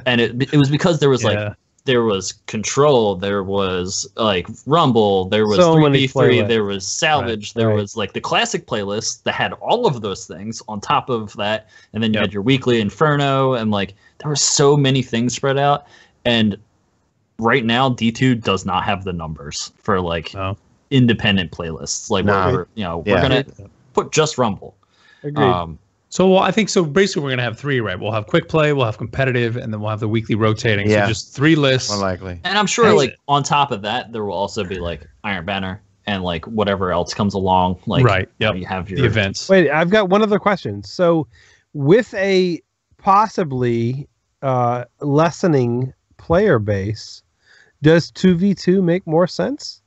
E: and it was because there was like. There was Control, there was like Rumble, there was 3v3, there was Salvage, there was like the classic playlist that had all of those things on top of that, and then you had your weekly Inferno, and like there were so many things spread out. And right now, D2 does not have the numbers for like independent playlists. Like we're gonna put just Rumble.
C: Agreed.
B: So I think so. Basically, we're gonna have 3, right? We'll have quick play, we'll have competitive, and then we'll have the weekly rotating. So just 3 lists.
D: More likely.
E: And I'm sure, like on top of that, there will also be like Iron Banner and like whatever else comes along. Like you have your
B: the events.
C: Wait, I've got one other question. So, with a possibly lessening player base, does 2v2 make more sense?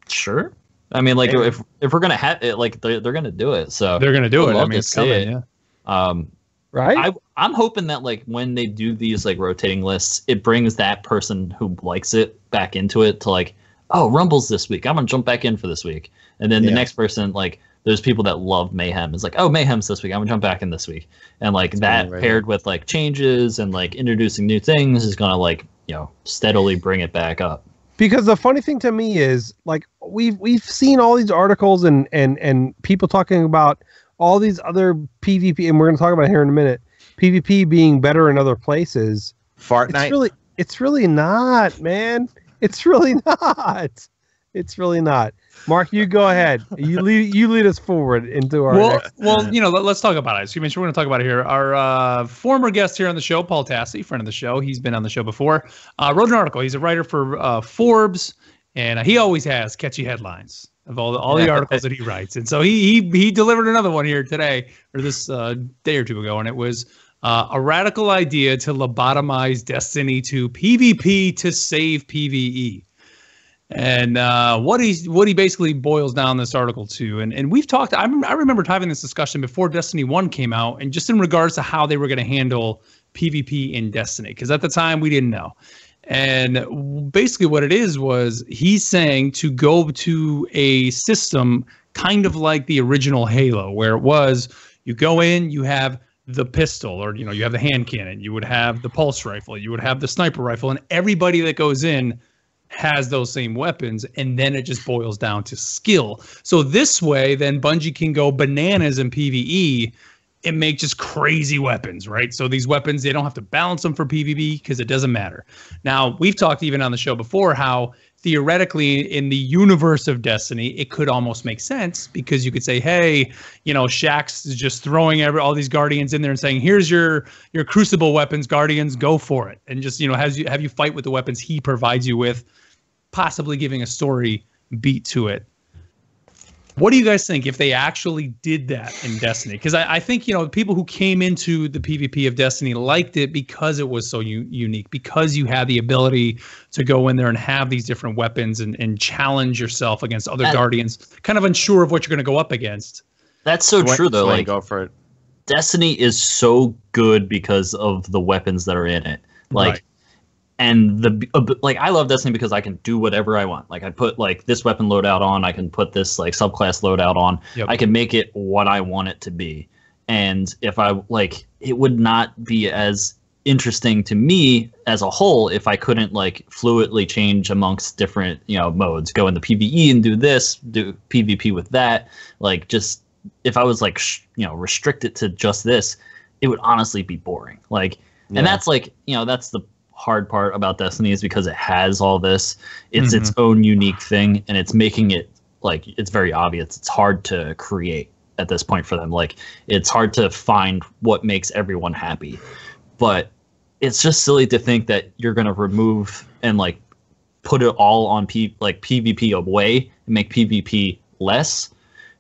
E: Sure. I mean, like if we're gonna have it, like they're gonna do it. So
B: they're gonna do it. I
E: love
B: mean,
E: to
B: it's
E: see
B: coming.
E: it.
B: Yeah.
C: Right?
E: I'm hoping that like when they do these like rotating lists, it brings that person who likes it back into it to like, oh, Rumble's this week. I'm gonna jump back in for this week. And then the next person, like, there's people that love Mayhem. It's like, oh, Mayhem's this week. I'm gonna jump back in this week. And like that paired with like changes and like introducing new things is gonna like, you know, steadily bring it back up.
C: Because the funny thing to me is, like, we've seen all these articles and people talking about all these other PvP, and we're going to talk about it here in a minute, PvP being better in other places.
D: Fortnite.
C: It's really not, man. It's really not. It's really not. Mark, you go ahead. You lead us forward into our
B: well, you know, let's talk about it. So you mentioned we're going to talk about it here. Our former guest here on the show, Paul Tassi, friend of the show, he's been on the show before, wrote an article. He's a writer for Forbes, and he always has catchy headlines of all the articles that he writes. And so he delivered another one here today, or this day or two ago, and it was a radical idea to lobotomize Destiny 2 PvP to save PvE. And what he basically boils down this article to, and we've talked. I remember having this discussion before Destiny 1 came out, and just in regards to how they were going to handle PvP in Destiny, because at the time we didn't know. And basically, what it is was he's saying to go to a system kind of like the original Halo, where it was you go in, you have the pistol, or you know, you have the hand cannon, you would have the pulse rifle, you would have the sniper rifle, and everybody that goes in has those same weapons, and then it just boils down to skill. So this way, then Bungie can go bananas in PvE and make just crazy weapons, right? So these weapons, they don't have to balance them for PvP because it doesn't matter. Now, we've talked even on the show before how theoretically in the universe of Destiny, it could almost make sense because you could say, hey, you know, Shaxx is just throwing all these Guardians in there and saying, here's your Crucible weapons, Guardians, go for it. And just, you know, have you fight with the weapons he provides you with, possibly giving a story beat to it. What do you guys think if they actually did that in Destiny? Because I think, you know, people who came into the PvP of Destiny liked it because it was so unique, because you had the ability to go in there and have these different weapons and challenge yourself against other Guardians, kind of unsure of what you're going to go up against.
E: That's so true, though. Like,
D: go for it.
E: Destiny is so good because of the weapons that are in it. Like, right. And like, I love Destiny because I can do whatever I want. Like, I put like this weapon loadout on, I can put this like subclass loadout on. Yep. I can make it what I want it to be. And if I like, it would not be as interesting to me as a whole if I couldn't like fluidly change amongst different, you know, modes. Go into PvE and do this, do PvP with that. Like, just if I was like, you know, restricted to just this, it would honestly be boring. Like, and that's like, you know, that's the hard part about Destiny is because it has all this. It's its own unique thing, and it's making it like it's very obvious. It's hard to create at this point for them. Like, it's hard to find what makes everyone happy. But it's just silly to think that you're going to remove and like put it all on PvP away and make PvP less,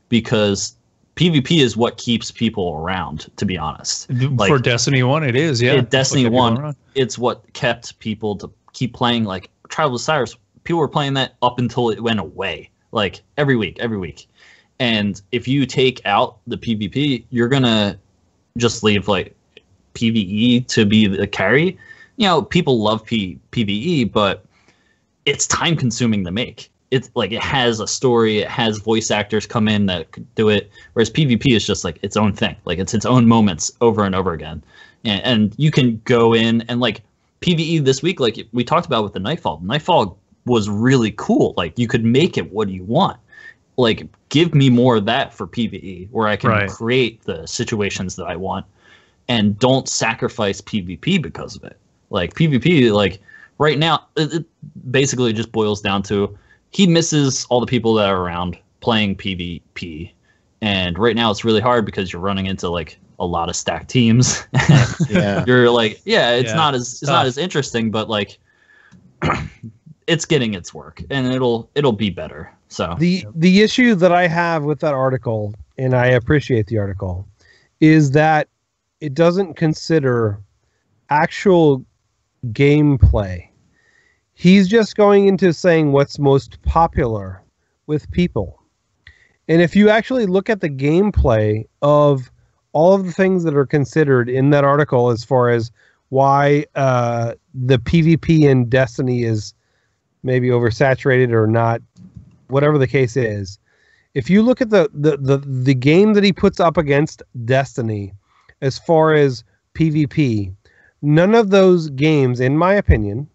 E: because PvP is what keeps people around, to be honest. Like,
B: for Destiny 1, it is, yeah.
E: Destiny 1, it's what kept people to keep playing, like, Trials of Cyrus. People were playing that up until it went away, like, every week. And if you take out the PvP, you're going to just leave, like, PvE to be the carry. You know, people love PvE, but it's time-consuming to make. It's like, it has a story, it has voice actors come in that could do it, whereas PvP is just like its own thing. Like, it's its own moments over and over again. And you can go in and like PvE this week, like we talked about with the Nightfall was really cool. Like, you could make it what you want. Like, give me more of that for PvE, where I can create the situations that I want and don't sacrifice PvP because of it. Like, PvP, like right now, it basically just boils down to he misses all the people that are around playing PvP. And right now it's really hard because you're running into like a lot of stacked teams. You're like, it's not as interesting, but like it's getting its work, and it'll be better. So
C: the issue that I have with that article, and I appreciate the article, is that it doesn't consider actual gameplay. He's just going into saying what's most popular with people. And if you actually look at the gameplay of all of the things that are considered in that article as far as why the PvP in Destiny is maybe oversaturated or not, whatever the case is, if you look at the game that he puts up against Destiny as far as PvP, none of those games, in my opinion,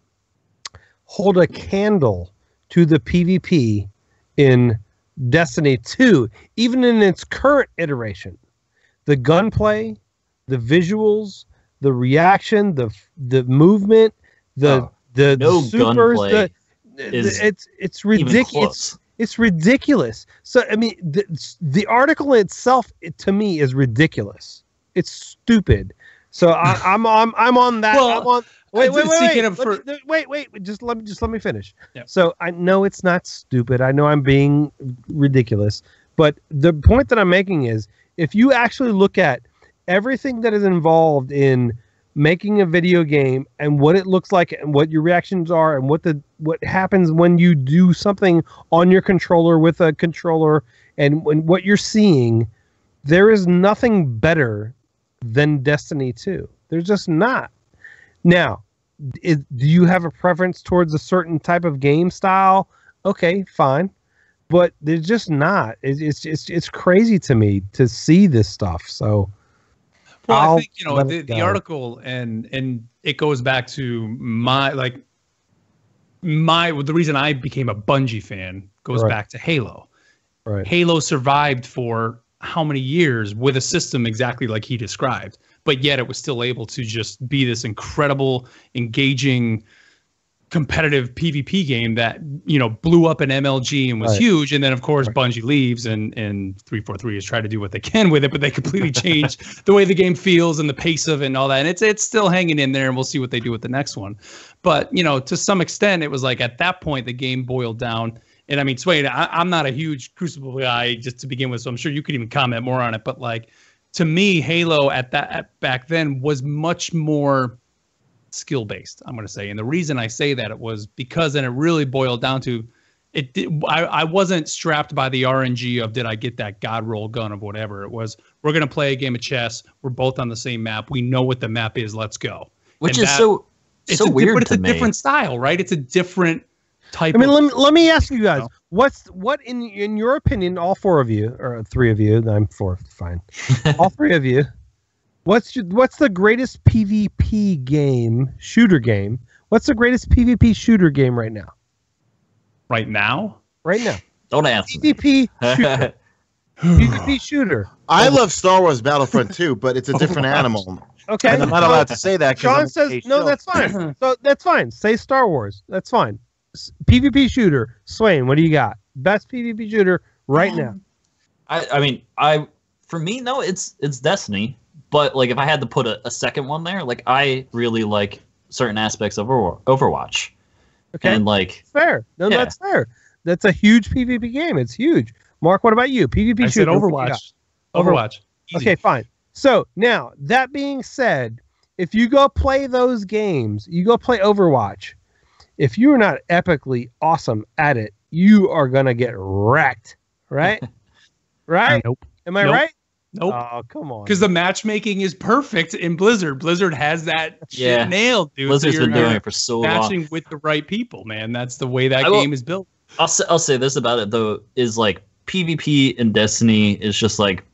C: hold a candle to the PvP in Destiny 2, even in its current iteration. The gunplay, the visuals, the reaction, the movement, the supers, it's ridiculous. It's ridiculous. So I mean, the article itself, to me, is ridiculous. It's stupid. So I'm on that.
B: Well,
C: I'm on. Wait. Just let me finish.
B: Yep.
C: So I know it's not stupid. I know I'm being ridiculous. But the point that I'm making is, if you actually look at everything that is involved in making a video game and what it looks like and what your reactions are and what happens when you do something on your controller with a controller and what you're seeing, there is nothing better than Destiny 2. There's just not. Now, do you have a preference towards a certain type of game style? Okay, fine. But there's just not. It's crazy to me to see this stuff. So,
B: well, I think the article and it goes back to the reason I became a Bungie fan goes back to Halo.
C: Right.
B: Halo survived for how many years with a system exactly like he described, but yet it was still able to just be this incredible, engaging, competitive PvP game that blew up an MLG and was huge. And then of course Bungie leaves and 343 has tried to do what they can with it, but they completely changed the way the game feels and the pace of it and all that. And it's still hanging in there, and we'll see what they do with the next one. But to some extent, it was like at that point the game boiled down. And I mean, Swain, I'm not a huge Crucible guy just to begin with, so I'm sure you could even comment more on it. But like, to me, Halo back then was much more skill based, I'm going to say. And the reason I say that, it was because then it really boiled down to I wasn't strapped by the RNG of did I get that god roll gun of whatever. It was, we're going to play a game of chess, we're both on the same map, we know what the map is, let's go.
E: Which is so weird.
B: But it's
E: to
B: a
E: me.
B: Different style, right? It's a different type.
C: I mean, let me ask you guys, what in your opinion, all four of you, or three of you, I'm four, fine, all three of you, what's the greatest PvP game, shooter game? What's the greatest PvP shooter game right now?
B: Right now?
C: Right now.
E: Don't answer.
C: PvP shooter. PvP shooter.
D: I love Star Wars Battlefront 2, but it's a different animal.
C: Okay.
D: And I'm not allowed to say that.
C: Sean says, no, that's fine. So that's fine. Say Star Wars. That's fine. PvP shooter. Swain, what do you got? Best PvP shooter right now.
E: I mean, for me, no, it's Destiny. But like, if I had to put a second one there, like, I really like certain aspects of Overwatch.
C: Okay.
E: And like,
C: fair. No, yeah. That's fair. That's a huge PvP game. It's huge. Mark, what about you? PvP shooter. I
B: said Overwatch. Overwatch.
C: Okay, fine. So now, that being said, if you go play those games, you go play Overwatch, if you're not epically awesome at it, you are going to get wrecked, right? Right?
B: Nope.
C: Am I right?
B: Nope.
C: Oh, come on.
B: Because the matchmaking is perfect in Blizzard. Blizzard has that shit nailed, dude.
E: Blizzard's been doing it for so long.
B: Matching with the right people, man. That's the way that game is built.
E: I'll say this about it, though, is like PvP in Destiny is just like,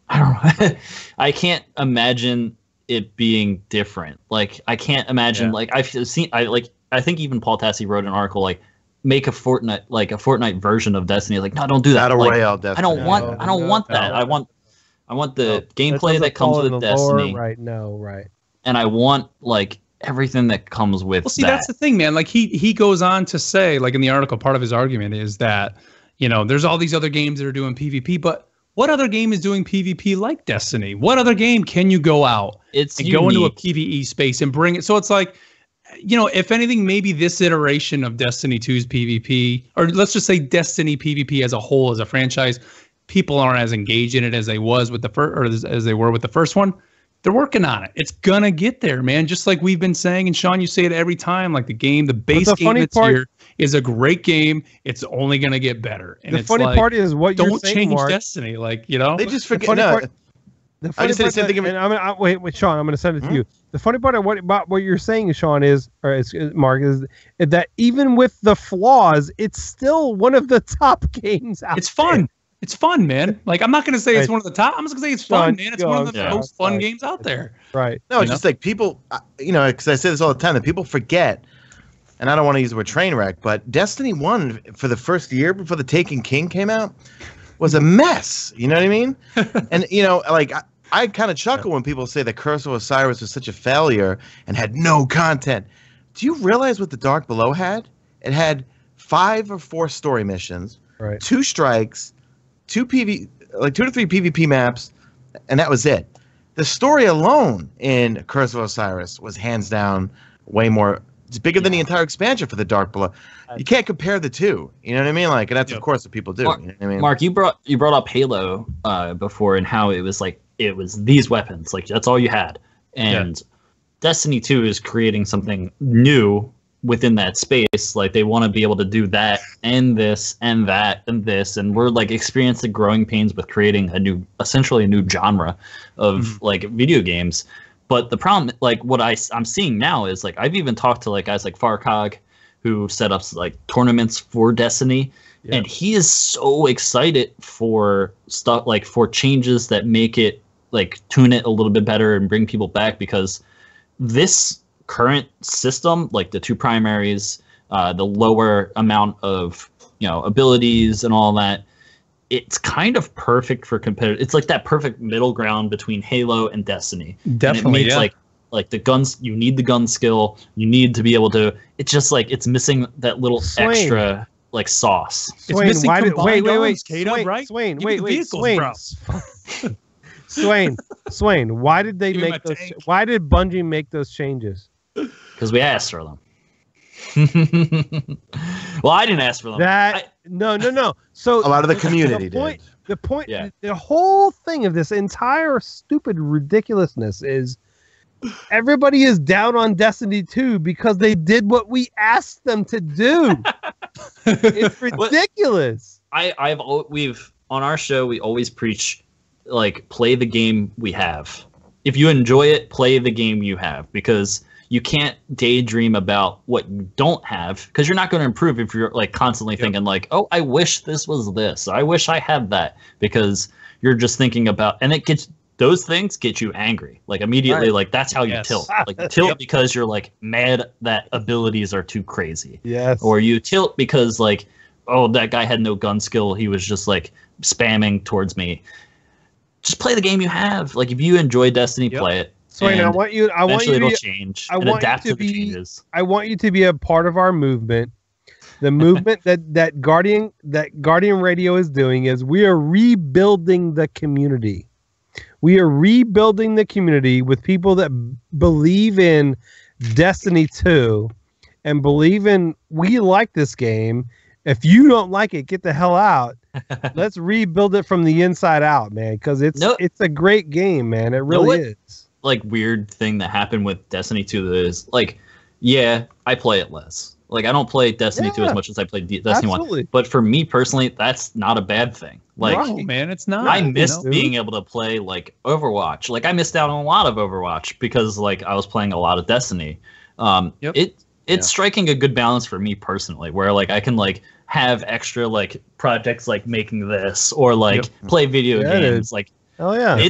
E: I don't know. I can't imagine it being different. Like, I can't imagine, like, I think even Paul Tassi wrote an article, like, make a Fortnite version of Destiny. Like, no, don't do that.
D: Battle
E: like,
D: Royale Destiny.
E: I don't want that. I want the gameplay that comes with Destiny.
C: Right, no, right.
E: And I want, like, everything that comes with that.
B: That's the thing, man. Like, he goes on to say, like, in the article, part of his argument is that, there's all these other games that are doing PvP, but what other game is doing PvP like Destiny? What other game can you go out go into a PvE space and bring it? So it's like, if anything, maybe this iteration of Destiny 2's PvP, or let's just say Destiny PvP as a whole, as a franchise, people aren't as engaged in it as they was with the first, or as they were with the first one. They're working on it. It's gonna get there, man. Just like we've been saying, and Sean, you say it every time. Like the base game that's here is a great game. It's only gonna get better. And
C: the funny part is what you're saying,
B: don't change
C: Mark.
B: Destiny. Like, you know,
D: They just forget.
C: The funny part, wait, Sean, I'm going to send it to you. The funny part about what you're saying, Sean, Mark, is that even with the flaws, it's still one of the top games out.
B: It's fun. It's fun, man. Like, I'm not going to say it's one of the top. I'm just going to say it's fun, man. It's one of the most fun games out there.
C: Right.
D: No, it's just like people, because I say this all the time, that people forget, and I don't want to use the word train wreck, but Destiny 1 for the first year before the Taken King came out was a mess. You know what I mean? And, like, I kind of chuckle when people say that Curse of Osiris was such a failure and had no content. Do you realize what the Dark Below had? It had 5 or 4 story missions, 2 strikes, 2 to 3 PvP maps, and that was it. The story alone in Curse of Osiris was hands down way more. It's bigger than the entire expansion for the Dark Below. You can't compare the two. You know what I mean? Like, and that's of course what people do.
E: Mark,
D: you know what I mean?
E: Mark, you brought up Halo before and how it was these weapons, like that's all you had. And Destiny 2 is creating something new within that space. Like they want to be able to do that and this and that and this, and we're like experiencing growing pains with creating essentially a new genre of like video games. But the problem, like what I'm seeing now is like I've even talked to like guys like Farcog who set up like tournaments for Destiny, and he is so excited for stuff like for changes that make it like tune it a little bit better and bring people back, because this current system, like the 2 primaries, the lower amount of abilities and all that, it's kind of perfect for competitive. It's like that perfect middle ground between Halo and Destiny.
B: Definitely,
E: and it makes like the guns. You need the gun skill. You need to be able to. It's just like it's missing that little extra like sauce.
C: Swain,
B: it's missing
C: wait,
B: K-Dub, right?
C: Swain,
B: wait, vehicles,
C: Swain, why did they make those? Why did Bungie make those changes?
E: Because we asked for them. Well, I didn't ask for them.
C: No. So
D: a lot of the community did.
C: The whole thing of this entire stupid ridiculousness is everybody is down on Destiny 2 because they did what we asked them to do. It's ridiculous.
E: We've on our show we always preach like play the game we have. If you enjoy it, play the game you have, because you can't daydream about what you don't have, because you're not going to improve if you're like constantly thinking like, oh, I wish this was this. I wish I had that, because you're just thinking about, and those things get you angry. Like immediately, like that's how you tilt. Like you tilt because you're like mad that abilities are too crazy.
C: Yes.
E: Or you tilt because like, oh, that guy had no gun skill. He was just like spamming towards me. Just play the game you have. Like if you enjoy Destiny, play it.
C: Swain, I want you
E: to change and adapt to the changes.
C: I want you to be a part of our movement. The movement that Guardian Radio is doing is we are rebuilding the community. We are rebuilding the community with people that believe in Destiny 2 and believe in we like this game. If you don't like it, get the hell out. Let's rebuild it from the inside out, man, because it's a great game, man. It really is.
E: Like weird thing that happened with Destiny 2 is like, I play it less. Like I don't play Destiny 2 as much as I played Destiny 1. But for me personally, that's not a bad thing. Like,
B: no, man, it's not.
E: I missed being able to play like Overwatch. Like I missed out on a lot of Overwatch because like I was playing a lot of Destiny. It's striking a good balance for me personally, where like I can like have extra like projects like making this or like play video games. Like,
C: oh yeah.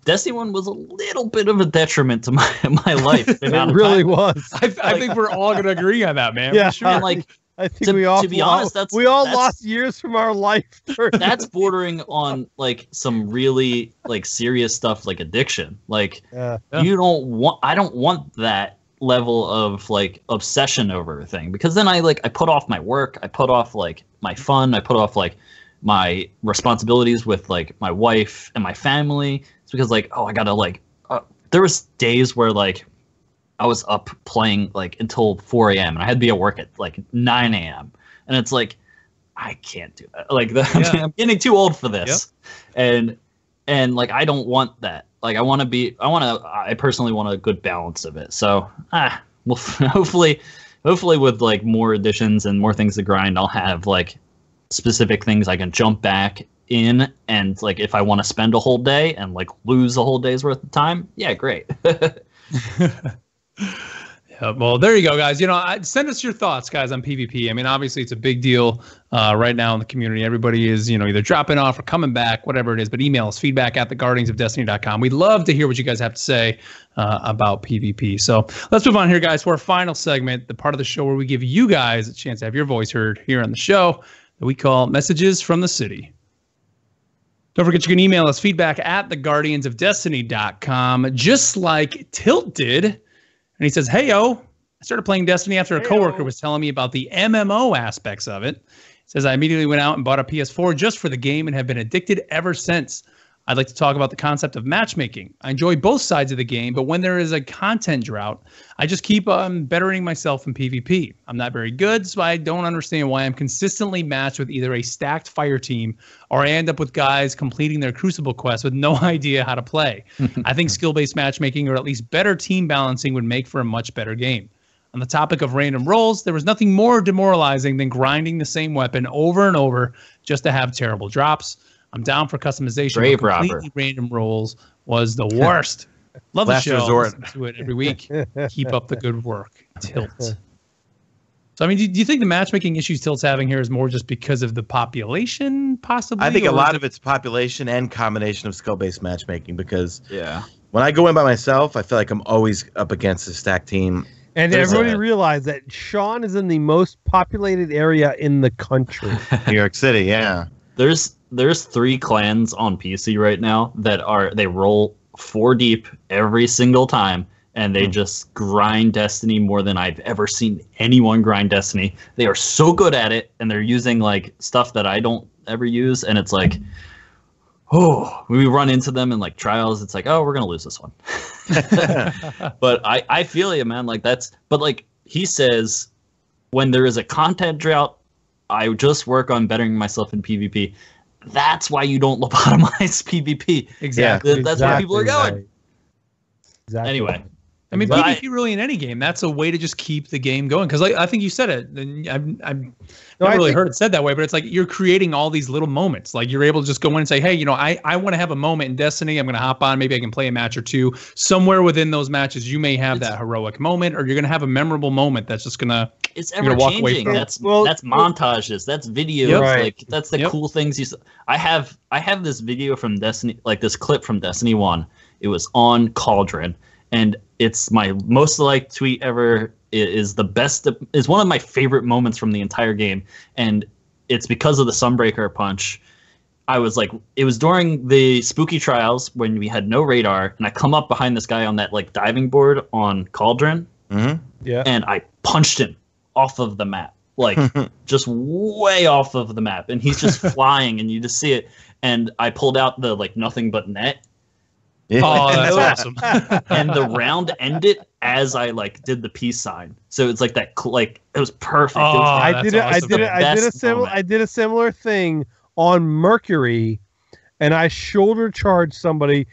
E: Destiny 1 was a little bit of a detriment to my life.
C: It really was.
B: I think we're all gonna agree on that, man.
C: Yeah,
B: sure.
E: And like,
C: I think to be honest, we all lost years from our life.
E: That's bordering on like some really like serious stuff, like addiction. Like I don't want that level of like obsession over a thing, because then I put off my work, I put off like my fun, I put off like my responsibilities with like my wife and my family. It's because like, oh, I gotta like there was days where like I was up playing like until 4 a.m. and I had to be at work at like 9 a.m. and it's like I can't do that. Like I'm getting too old for this. And like I don't want that. I personally want a good balance of it. So, well, hopefully with like more additions and more things to grind, I'll have like specific things I can jump back in, and like if I want to spend a whole day and like lose a whole day's worth of time, yeah, great.
B: Yeah, well, there you go, guys. Send us your thoughts, guys, on PvP. I mean, obviously, it's a big deal right now in the community. Everybody is, either dropping off or coming back, whatever it is. But email us, feedback@theguardiansofdestiny.com. We'd love to hear what you guys have to say about PvP. So let's move on here, guys, to our final segment, the part of the show where we give you guys a chance to have your voice heard here on the show that we call Messages from the City. Don't forget, you can email us, feedback@theguardiansofdestiny.com, just like Tilt did. And he says, "Hey-o, I started playing Destiny after a coworker was telling me about the MMO aspects of it. He says, I immediately went out and bought a PS4 just for the game and have been addicted ever since. I'd like to talk about the concept of matchmaking. I enjoy both sides of the game, but when there is a content drought, I just keep bettering myself in PvP. I'm not very good, so I don't understand why I'm consistently matched with either a stacked fire team or I end up with guys completing their Crucible quest with no idea how to play. I think skill-based matchmaking or at least better team balancing would make for a much better game. On the topic of random rolls, there was nothing more demoralizing than grinding the same weapon over and over just to have terrible drops. I'm down for customization,
E: Brave
B: but completely
E: Robber.
B: random rolls was the worst. Love the
D: Last
B: show.
D: resort.
B: Listen to it every week. Keep up the good work. Tilt. So, I mean, do you think the matchmaking issues Tilt's having here is more just because of the population, possibly?
D: I think a
B: or
D: lot of it's population and combination of skill-based matchmaking, because
E: Yeah.
D: when I go in by myself, I feel like I'm always up against a stacked team.
C: And
E: There's
C: everybody
E: a-
C: realized that Sean is in the most populated area in the country.
D: New York City, yeah.
E: There's 3 clans on PC right now that they roll 4 deep every single time, and they just grind Destiny more than I've ever seen anyone grind Destiny. They are so good at it, and they're using like stuff that I don't ever use, and it's like, oh, when we run into them in like trials, it's like, oh, we're gonna lose this one. But I feel you, man. Like but like he says, when there is a content drought, I just work on bettering myself in PvP. That's why you don't lobotomize PvP.
B: Exactly.
E: That's where people are going.
C: Right. Exactly.
E: Anyway,
B: I mean,
E: But
B: PvP really in any game, that's a way to just keep the game going. Because I think you said it. And I've
C: No,
B: never
C: I
B: really
C: think-
B: heard it said that way, but it's like you're creating all these little moments. Like you're able to just go in and say, hey, I want to have a moment in Destiny. I'm going to hop on. Maybe I can play a match or two. Somewhere within those matches, you may have that heroic moment, or you're going to have a memorable moment that's just going to.
E: it's
B: You're
E: ever
B: gonna walk away
E: changing.
B: from it.
E: That's
C: Well-
E: montages. That's videos.
B: Yep.
C: Right.
E: Like that's the
B: Yep.
E: cool things you. I have this video from Destiny, like this clip from Destiny 1. It was on Cauldron, and it's my most liked tweet ever. It is the best. Is one of my favorite moments from the entire game, and it's because of the Sunbreaker punch. I was like, it was during the spooky trials when we had no radar, and I come up behind this guy on that like diving board on Cauldron,
D: Mm-hmm.
C: Yeah.
E: and I punched him off of the map, like just way off of the map, and he's just flying, and you just see it. And I pulled out the like nothing but net,
D: Yeah.
B: Oh, that's awesome.
E: and the round ended as I like did the peace sign. So it's like that, like it was perfect. It
B: Oh,
E: was
C: I
B: that's
C: did it.
B: awesome.
C: I did a
E: Best
C: similar.
E: moment.
C: I did a similar thing on Mercury, and I shoulder charged somebody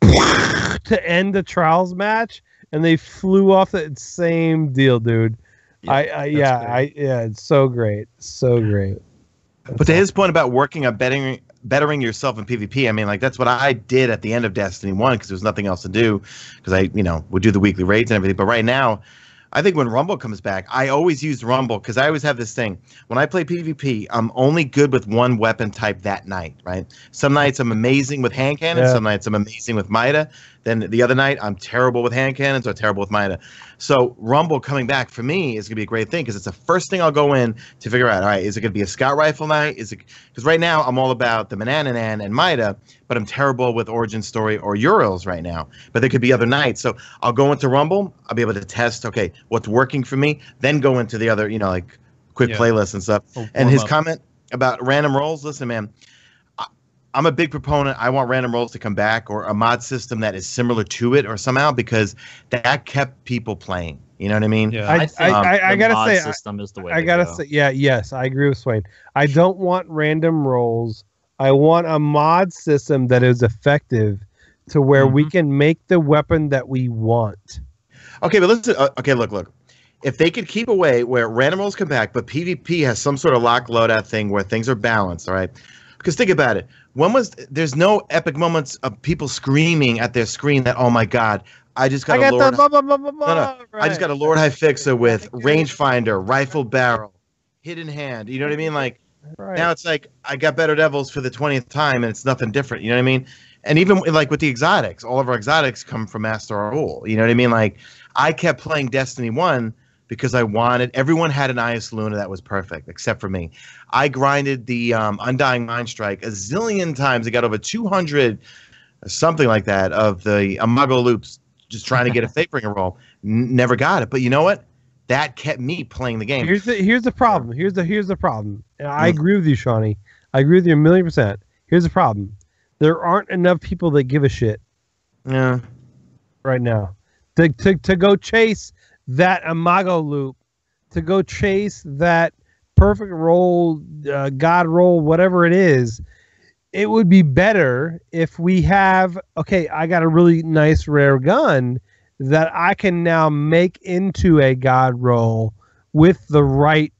C: to end the trials match, and they flew off. That same deal, dude.
B: great.
C: It's so great, so great.
D: But to his point about working on bettering yourself in PvP, I mean, like that's what I did at the end of Destiny 1 because there was nothing else to do because I, would do the weekly raids and everything. But right now, I think when Rumble comes back, I always use Rumble because I always have this thing. When I play PvP, I'm only good with one weapon type that night, right? Some nights I'm amazing with hand cannons.
C: Yeah.
D: Some nights I'm amazing with Mida. Then the other night I'm terrible with hand cannons or terrible with Mida. So Rumble coming back for me is going to be a great thing because it's the first thing I'll go in to figure out, all right, is it going to be a scout rifle night? Is it because right now I'm all about the Manananan and Mida, but I'm terrible with Origin Story or Urals right now. But there could be other nights. So I'll go into Rumble. I'll be able to test, okay, what's working for me, then go into the other, like quick
B: Yeah.
D: playlists and stuff.
B: Or
D: And
B: warm
D: his
B: up.
D: comment about random rolls, listen, man, I'm a big proponent. I want random rolls to come back or a mod system that is similar to it or somehow because that kept people playing. You know what I mean?
B: Yeah.
C: I
E: the
C: gotta
E: mod
C: say,
E: system is the way.
C: I
E: to
C: gotta
E: go.
C: say, yes, I agree with Swain. I don't want random rolls. I want a mod system that is effective to where we can make the weapon that we want.
D: Okay, but listen. Okay, look. If they could keep away where random rolls come back, but PvP has some sort of lock loadout thing where things are balanced, all right? Because think about it. There's no epic moments of people screaming at their screen that, oh my God, I just got I just got a Lord High Fixer with rangefinder, rifle barrel, hidden hand. You know what I mean? Like now it's like I got Better Devils for the 20th time and it's nothing different. You know what I mean? And even like with the exotics, all of our exotics come from Master Rule. You know what I mean? Like I kept playing Destiny 1 because everyone had an Ias Luna that was perfect, except for me. I grinded the Undying Mind Strike a zillion times. I got over 200, something like that, of the Amago loops, just trying to get a favoring roll. Never got it. But you know what? That kept me playing the game.
C: Here's the problem. Here's the problem. And I agree with you, Shawnee. I agree with you 1,000,000%. Here's the problem. There aren't enough people that give a shit.
D: Yeah.
C: Right now. To go chase that Imago loop, to go chase that perfect roll, God roll, whatever it is, it would be better if we have, okay, I got a really nice rare gun that I can now make into a God roll with the right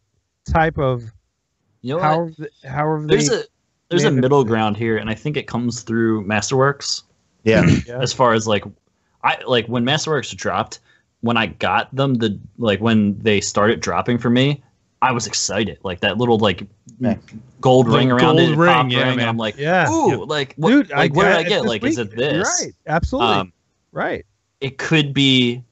C: type of, however
E: there's a middle ground here, and I think it comes through Masterworks.
D: Yeah.
E: As far as when Masterworks dropped, when I got them, when they started dropping for me, I was excited. Like that little gold ring around it, pop ring, and I'm like, ooh, what did I get? Like, is it this?
C: Right, absolutely, right.
E: It could be,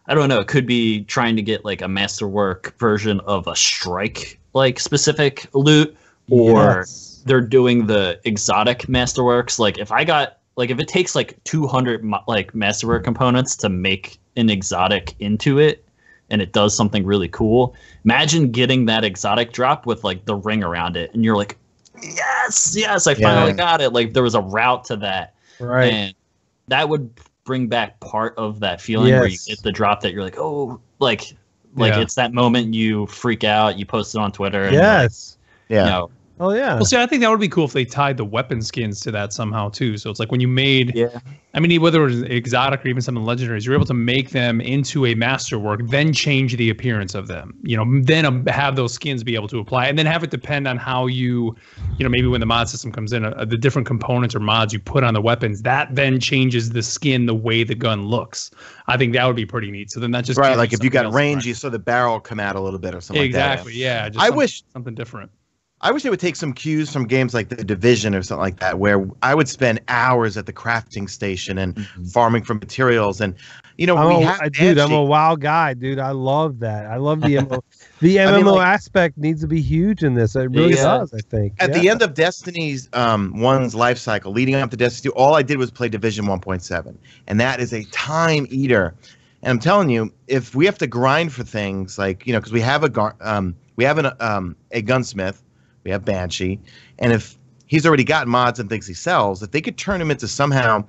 E: I don't know. It could be trying to get like a Masterwork version of a strike specific loot, or they're doing the exotic Masterworks. Like if it takes 200 Masterwork components to make an exotic into it, and it does something really cool. Imagine getting that exotic drop with the ring around it, and you're like, yes, I finally got it. Like there was a route to that,
C: right?
E: And that would bring back part of that feeling where you get the drop that you're like, oh, it's that moment you freak out, you post it on Twitter, and
C: Oh yeah.
B: Well, see, I think that would be cool if they tied the weapon skins to that somehow too. So it's like when you made, I mean, whether it was exotic or even some legendaries, you're able to make them into a masterwork, then change the appearance of them. Then have those skins be able to apply, and then have it depend on how maybe when the mod system comes in, the different components or mods you put on the weapons, that then changes the skin the way the gun looks. I think that would be pretty neat. So then that just
D: right, like if you got range, you saw the barrel come out a little bit or something
B: exactly,
D: like that.
B: Yeah. I wish something different.
D: I wish they would take some cues from games like The Division or something like that, where I would spend hours at the crafting station and farming for materials. And, I'm
C: a WoW guy, dude. I love that. I love the MMO. The MMO aspect needs to be huge in this. It really does, I think.
D: At the end of Destiny's 1's life cycle, leading up to Destiny 2, all I did was play Division 1.7. And that is a time eater. And I'm telling you, if we have to grind for things because we have a gunsmith, we have Banshee, and if he's already got mods and things he sells, if they could turn him into somehow,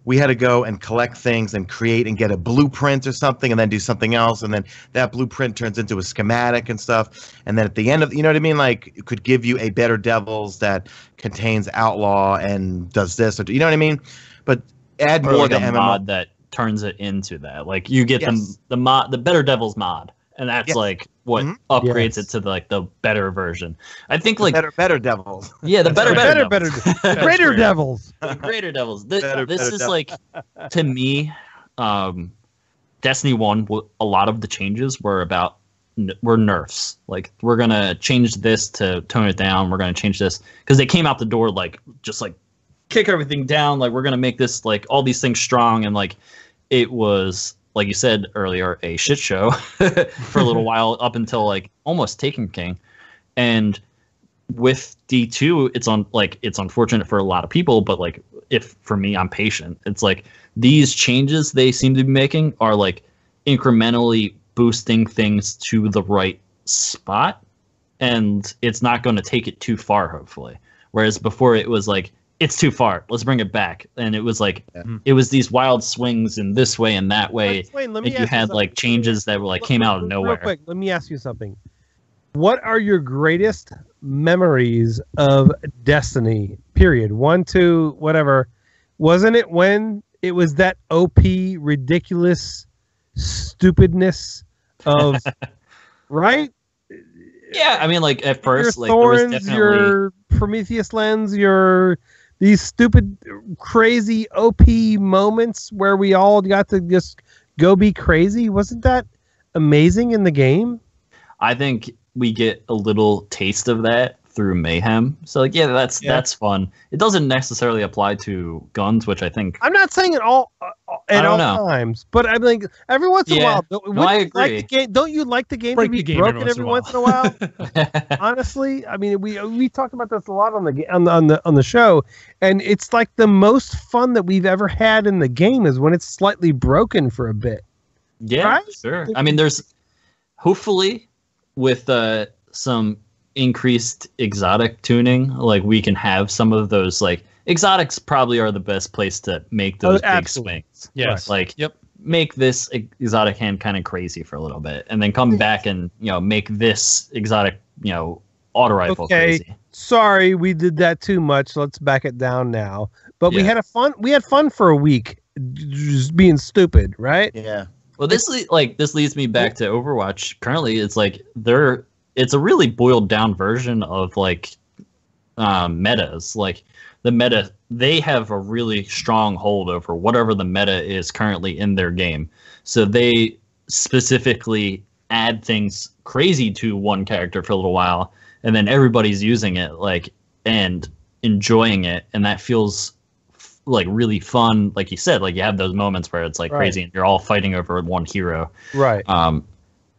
D: we had to go and collect things and create and get a blueprint or something and then do something else, and then that blueprint turns into a schematic and stuff, and then at the end of, you know what I mean, it could give you a Better Devils that contains Outlaw and does this, or you know what I mean? But add more
E: to the mod that turns it into that. You get the Better Devils mod. And that's what upgrades it to the better version. I think
D: better devils.
E: Yeah, the better
C: greater devils.
E: Greater devils. This is to me, Destiny 1. A lot of the changes were nerfs. We're gonna change this to tone it down. We're gonna change this because they came out the door just kick everything down. We're gonna make this all these things strong, and it was. Like you said earlier, a shit show for a little while up until almost Taken King, and with D2, it's unfortunate for a lot of people, but if for me, I'm patient. It's these changes they seem to be making are incrementally boosting things to the right spot, and it's not going to take it too far, hopefully. Whereas before it was it's too far. Let's bring it back. And it was it was these wild swings in this way and that way.
C: Wayne,
E: if you had changes that were came out of nowhere.
C: Real quick, let me ask you something. What are your greatest memories of Destiny? Period. 1, 2, whatever. Wasn't it when it was that OP ridiculous stupidness of right?
E: Yeah, I mean, like at first,
C: Your
E: like there was
C: thorns,
E: definitely
C: your Prometheus lens, these stupid, crazy OP moments where we all got to just go be crazy. Wasn't that amazing in the game?
E: I think we get a little taste of that through Mayhem. So like, yeah, that's fun. It doesn't necessarily apply to guns, which I think
C: I'm not saying it all at all times, but I mean, every once in a while.
E: I agree.
C: Like the game, don't you like the game to be broken every once in a while? Honestly, I mean, we talked about this a lot on the show, and it's like the most fun that we've ever had in the game is when it's slightly broken for a bit.
E: Yeah,
C: right?
E: Sure. I mean, there's hopefully with some increased exotic tuning, like we can have some of those. Like exotics probably are the best place to make those big swings.
B: Yes.
E: Like make this exotic hand kind of crazy for a little bit, and then come back and make this exotic auto rifle crazy.
C: Sorry, we did that too much. Let's back it down now. But we had fun for a week, just being stupid, right?
D: Yeah.
E: Well, this leads me back to Overwatch. Currently, it's like it's a really boiled down version of like metas. Like the meta, they have a really strong hold over whatever the meta is currently in their game. So they specifically add things crazy to one character for a little while, and then everybody's using it and enjoying it, and that feels like really fun. Like you said, like you have those moments where it's like crazy and you're all fighting over one hero.
C: Right.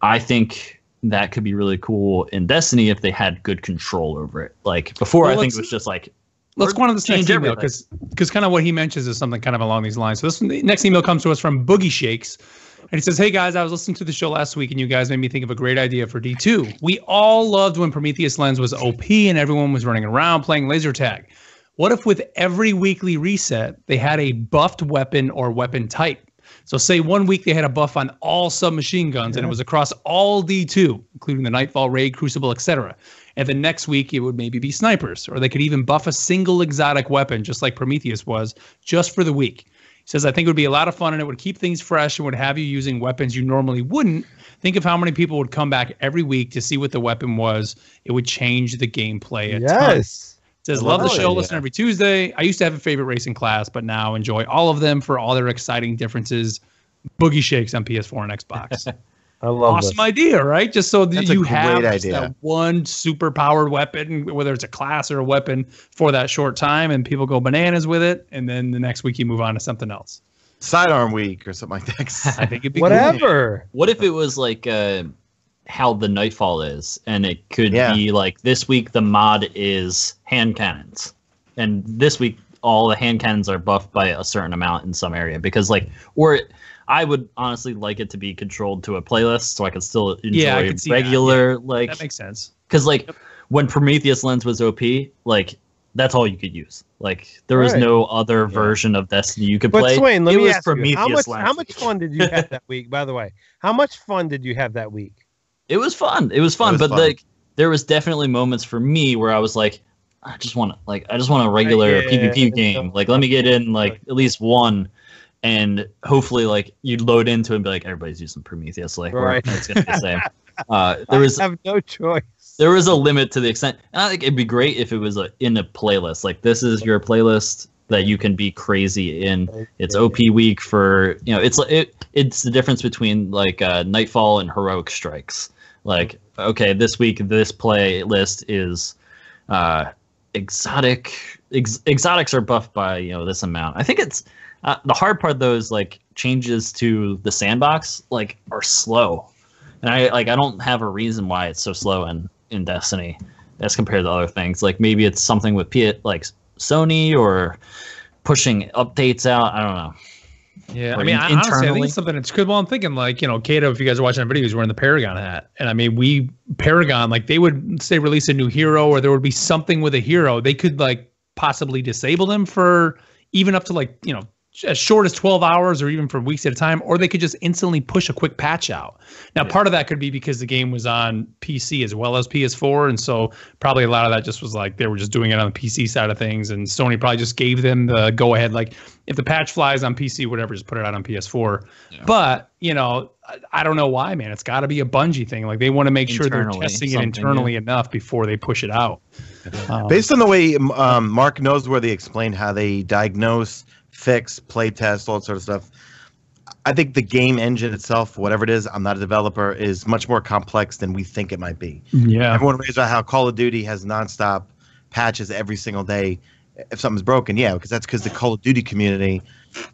E: I think that could be really cool in Destiny if they had good control over it. Like before, I think it was just like,
B: let's go on to this next email because kind of what he mentions is something kind of along these lines. So this next email comes to us from Boogie Shakes. And he says, hey guys, I was listening to the show last week and you guys made me think of a great idea for D2. We all loved when Prometheus Lens was OP and everyone was running around playing laser tag. What if with every weekly reset, they had a buffed weapon or weapon type? So say 1 week they had a buff on all submachine guns and it was across all D2, including the Nightfall, Raid, Crucible, etc. And the next week it would maybe be snipers, or they could even buff a single exotic weapon, just like Prometheus was, just for the week. He says, I think it would be a lot of fun and it would keep things fresh and would have you using weapons you normally wouldn't. Think of how many people would come back every week to see what the weapon was. It would change the gameplay a ton. Says, love the show, listen every Tuesday. I used to have a favorite racing class, but now enjoy all of them for all their exciting differences. Boogie Shakes on PS4 and Xbox.
C: I love
B: awesome idea, right? Just so that you have
D: that
B: one super powered weapon, whether it's a class or a weapon, for that short time, and people go bananas with it, and then the next week you move on to something else.
D: Sidearm week or something like that.
B: I think it'd be
C: whatever.
B: Cool.
E: What if it was like how the Nightfall is, and it could be like this week the mod is hand cannons, and this week all the hand cannons are buffed by a certain amount in some area, because I would honestly like it to be controlled to a playlist so I could still enjoy regular
B: that makes sense.
E: Because when Prometheus Lens was OP, like that's all you could use. Like there was no other version of Destiny you could play.
C: But Swain, let me ask you,
E: how
C: much fun did you have that week? By the way, how much fun did you have that week?
E: It was fun. But like there was definitely moments for me where I was like, I just want a regular PvP game. Like let me get in like at least one. And hopefully, like you'd load into it and be like, everybody's using Prometheus. Like, it's gonna be the same.
C: I have no choice.
E: There was a limit to the extent, and I think it'd be great if it was in a playlist. Like, this is your playlist that you can be crazy in. Okay. It's OP week for it's the difference between like Nightfall and Heroic Strikes. Like, okay, this week this playlist is exotics are buffed by this amount. I think it's. The hard part though is like changes to the sandbox like are slow, and I don't have a reason why it's so slow in Destiny as compared to other things. Like maybe it's something with like Sony or pushing updates out. I don't know.
B: Yeah, I mean, honestly, I think it's something that's good. Well, I'm thinking like Kato, if you guys are watching our videos, wearing the Paragon hat, and I mean, Paragon, like they would say release a new hero, or there would be something with a hero, they could like possibly disable them for even up to like as short as 12 hours or even for weeks at a time, or they could just instantly push a quick patch out. Now, part of that could be because the game was on PC as well as PS4, and so probably a lot of that just was like they were just doing it on the PC side of things, and Sony probably just gave them the go-ahead, like if the patch flies on PC, whatever, just put it out on PS4. Yeah. But, you know, I don't know why, man. It's got to be a Bungie thing. Like they want to make sure they're testing it internally enough before they push it out.
D: Based on the way Mark Noseworthy explained how they diagnose, fix, play test, all that sort of stuff, I think the game engine itself, whatever it is, I'm not a developer, is much more complex than we think it might be.
B: Yeah.
D: Everyone raised about how Call of Duty has nonstop patches every single day if something's broken. Yeah, because that's because the Call of Duty community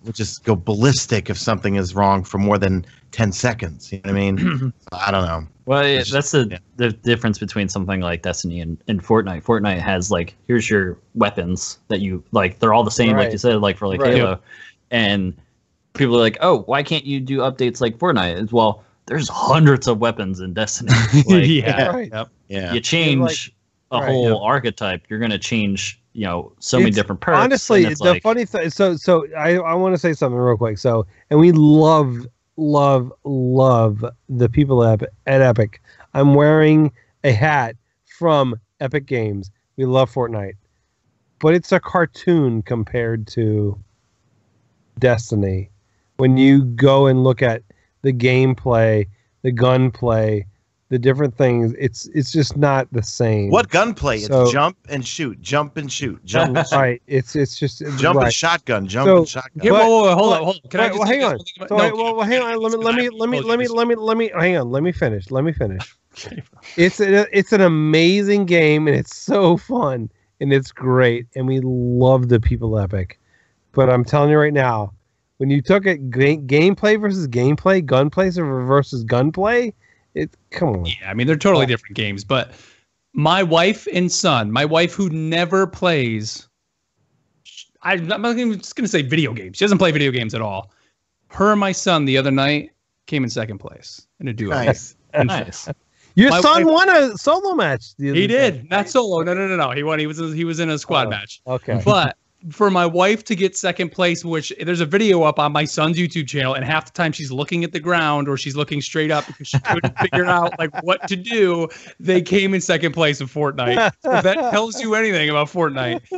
D: will just go ballistic if something is wrong for more than 10 seconds. You know what I mean? I don't know.
E: Well, that's the difference between something like Destiny and Fortnite. Fortnite has, like, here's your weapons that you, like, they're all the same, like you said, like for, like, Halo. And people are like, oh, why can't you do updates like Fortnite? It's, well, there's hundreds of weapons in Destiny. Like, you change a whole archetype, you're going to change, you know, so many different perks.
C: Honestly, the funny thing, so I want to say something real quick. So, and we love the people at Epic. I'm wearing a hat from Epic Games. We love Fortnite, but it's a cartoon compared to Destiny. When you go and look at the gameplay, the gunplay, the different things, it's just not the same.
D: What gunplay? So, it's jump and shoot, jump and shoot, jump. And shoot.
C: Right. It's just
D: jump and shotgun, jump and shotgun.
B: Here, whoa, hold on. Can I just
C: hang on? Hang on. Let me hang on. Let me finish. It's an amazing game, and it's so fun, and it's great, and we love the people Epic. But I'm telling you right now, when you took it gameplay versus gameplay, gunplay versus gunplay. Come on.
B: Yeah, I mean, they're totally different games, but my wife and son, my wife who never plays, I'm not even just going to say video games. She doesn't play video games at all. Her and my son the other night came in second place in a duo.
D: Nice.
E: Nice.
C: Your son won a solo match.
B: He did. Not solo. No. He won. He was in a squad match.
C: Okay.
B: But for my wife to get second place, which there's a video up on my son's YouTube channel, and half the time she's looking at the ground or she's looking straight up because she couldn't figure out like what to do. They came in second place in Fortnite. So if that tells you anything about Fortnite,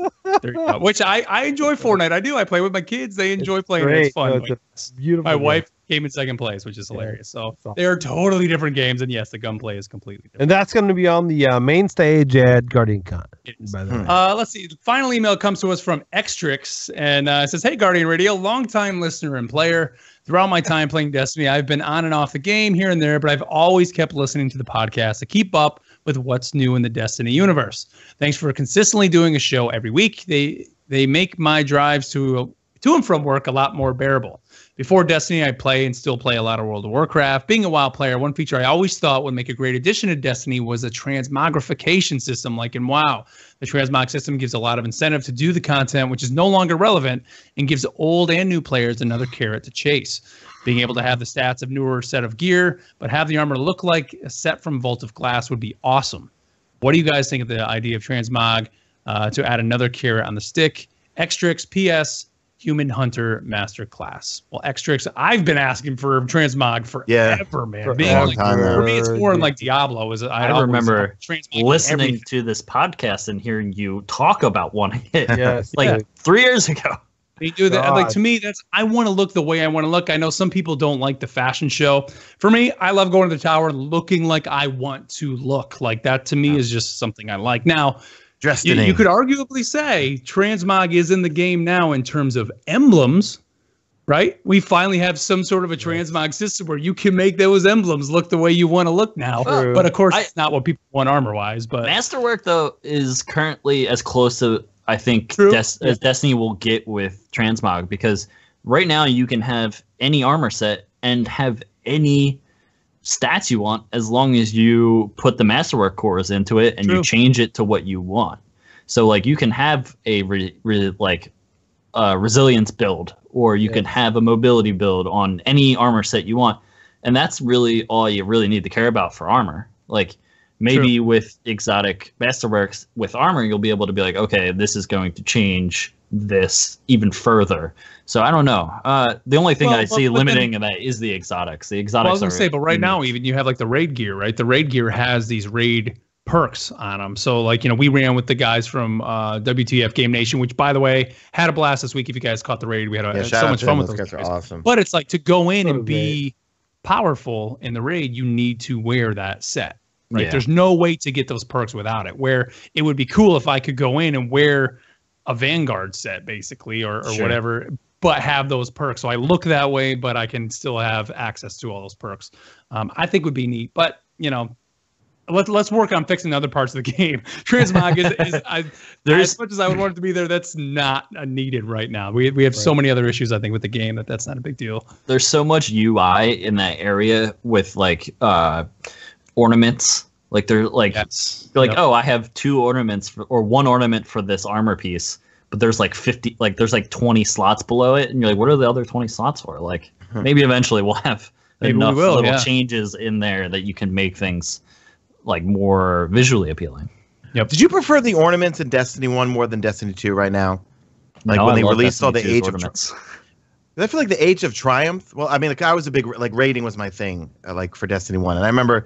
B: there you go. Which I enjoy Fortnite. I do. I play with my kids. They enjoy playing it. It's fun.
C: It's beautiful.
B: My wife came in second place, which is hilarious. So they are totally different games, and yes, the gunplay is completely different.
C: And that's going to be on the main stage at GuardianCon. By the way.
B: Let's see. The final email comes to us from Xtrix, and it says, "Hey, Guardian Radio, longtime listener and player. Throughout my time playing Destiny, I've been on and off the game here and there, but I've always kept listening to the podcast to keep up with what's new in the Destiny universe. Thanks for consistently doing a show every week. They make my drives to and from work a lot more bearable. Before Destiny, I play and still play a lot of World of Warcraft. Being a WoW player, one feature I always thought would make a great addition to Destiny was a transmogrification system like in WoW. The transmog system gives a lot of incentive to do the content, which is no longer relevant, and gives old and new players another carrot to chase. Being able to have the stats of newer set of gear, but have the armor look like a set from Vault of Glass would be awesome. What do you guys think of the idea of transmog to add another carrot on the stick? Xtrix, PS, Human Hunter Master Class. Well, Xtrix, I've been asking for transmog forever, man. For me, it's more like Diablo.
E: I remember listening to this podcast and hearing you talk about wanting it.
C: Yes,
E: 3 years ago.
B: They do that. Like, to me, I want to look the way I want to look. I know some people don't like the fashion show. For me, I love going to the tower and looking like I want to look. Like that to me is just something I like. Now, you could arguably say transmog is in the game now in terms of emblems, right? We finally have some sort of a transmog system where you can make those emblems look the way you want to look now.
C: True.
B: But of course, it's not what people want armor-wise. But
E: Masterwork, though, is currently as close to, I think, as Destiny will get with transmog, because right now you can have any armor set and have any stats you want as long as you put the Masterwork cores into it and you change it to what you want. So like you can have a resilience build, or you can have a mobility build on any armor set you want, and that's really all you really need to care about for armor. Like maybe with exotic Masterworks with armor, you'll be able to be like, okay, this is going to change this even further. So I don't know. The only thing I see limiting in that is the exotics. The exotics.
B: Well, I was gonna say, but right now, even you have like the raid gear, right? The raid gear has these raid perks on them. So like, we ran with the guys from WTF Game Nation, which by the way had a blast this week. If you guys caught the raid, we had so much fun with those guys. Are awesome. But it's like to go in and be powerful in the raid, you need to wear that set. Right? Yeah. There's no way to get those perks without it. Where it would be cool if I could go in and wear a Vanguard set basically or whatever, but have those perks. So I look that way, but I can still have access to all those perks. I think would be neat, but let's work on fixing other parts of the game. Transmog is as much as I would want it to be there, that's not needed right now. We have so many other issues, I think, with the game that's not a big deal.
E: There's so much UI in that area with like ornaments. Like they're like, oh, I have 2 ornaments or 1 ornament for this armor piece, but there's like 50, like there's like 20 slots below it, and you're like, what are the other 20 slots for? Like maybe eventually we'll have enough little changes in there that you can make things like more visually appealing.
D: Yep. Did you prefer the ornaments in Destiny 1 more than Destiny 2 right now? Like when they released all the Age ornaments. I feel like the Age of Triumph. Well, I mean, like I was a big raiding was my thing, like for Destiny 1, and I remember.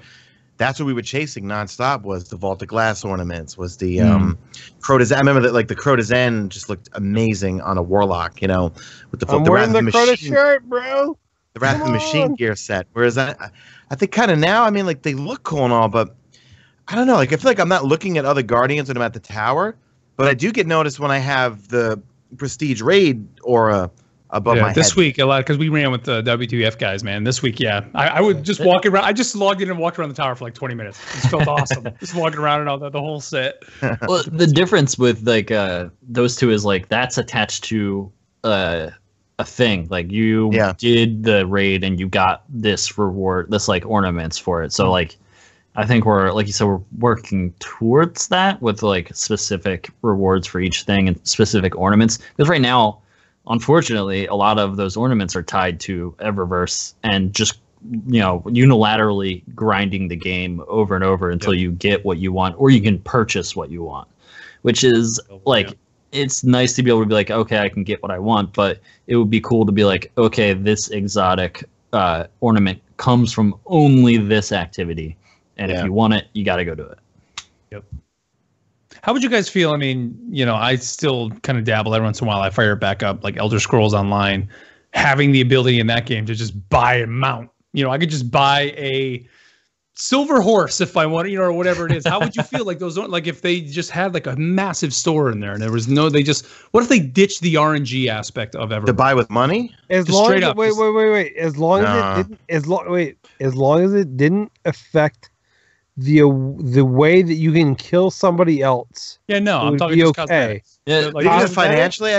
D: That's what we were chasing nonstop was the Vault of Glass ornaments, was the Crota. I remember that like the Crota Zen just looked amazing on a Warlock, with the
C: Wrath of the Crota shirt, bro.
D: The Wrath of the Machine gear set. Whereas I think kind of now, I mean, like they look cool and all, but I don't know. Like I feel like I'm not looking at other Guardians when I'm at the tower, but I do get noticed when I have the Prestige Raid aura above my head.
B: This week a lot because we ran with the WTF guys, man. This week, I would just walk around. I just logged in and walked around the tower for like 20 minutes. It felt awesome. Just walking around and all the whole set.
E: Well, the difference with like those two is like that's attached to a thing. Like you did the raid and you got this reward, this like ornaments for it. So like I think we're like you said, we're working towards that with like specific rewards for each thing and specific ornaments. Because right now, unfortunately, a lot of those ornaments are tied to Eververse and just, unilaterally grinding the game over and over until you get what you want or you can purchase what you want, which is like, it's nice to be able to be like, okay, I can get what I want, but it would be cool to be like, okay, this exotic ornament comes from only this activity. And if you want it, you got to go do it.
B: Yep. How would you guys feel? I mean, I still kind of dabble every once in a while. I fire it back up like Elder Scrolls Online, having the ability in that game to just buy a mount. I could just buy a silver horse if I want, or whatever it is. How would you feel like those? Like if they just had like a massive store in there and there was what if they ditched the RNG aspect of everything?
D: To buy with money?
C: As long as it didn't affect the way that you can kill somebody else.
B: Yeah, no, I'm talking just cosmetics.
D: Yeah, like financially,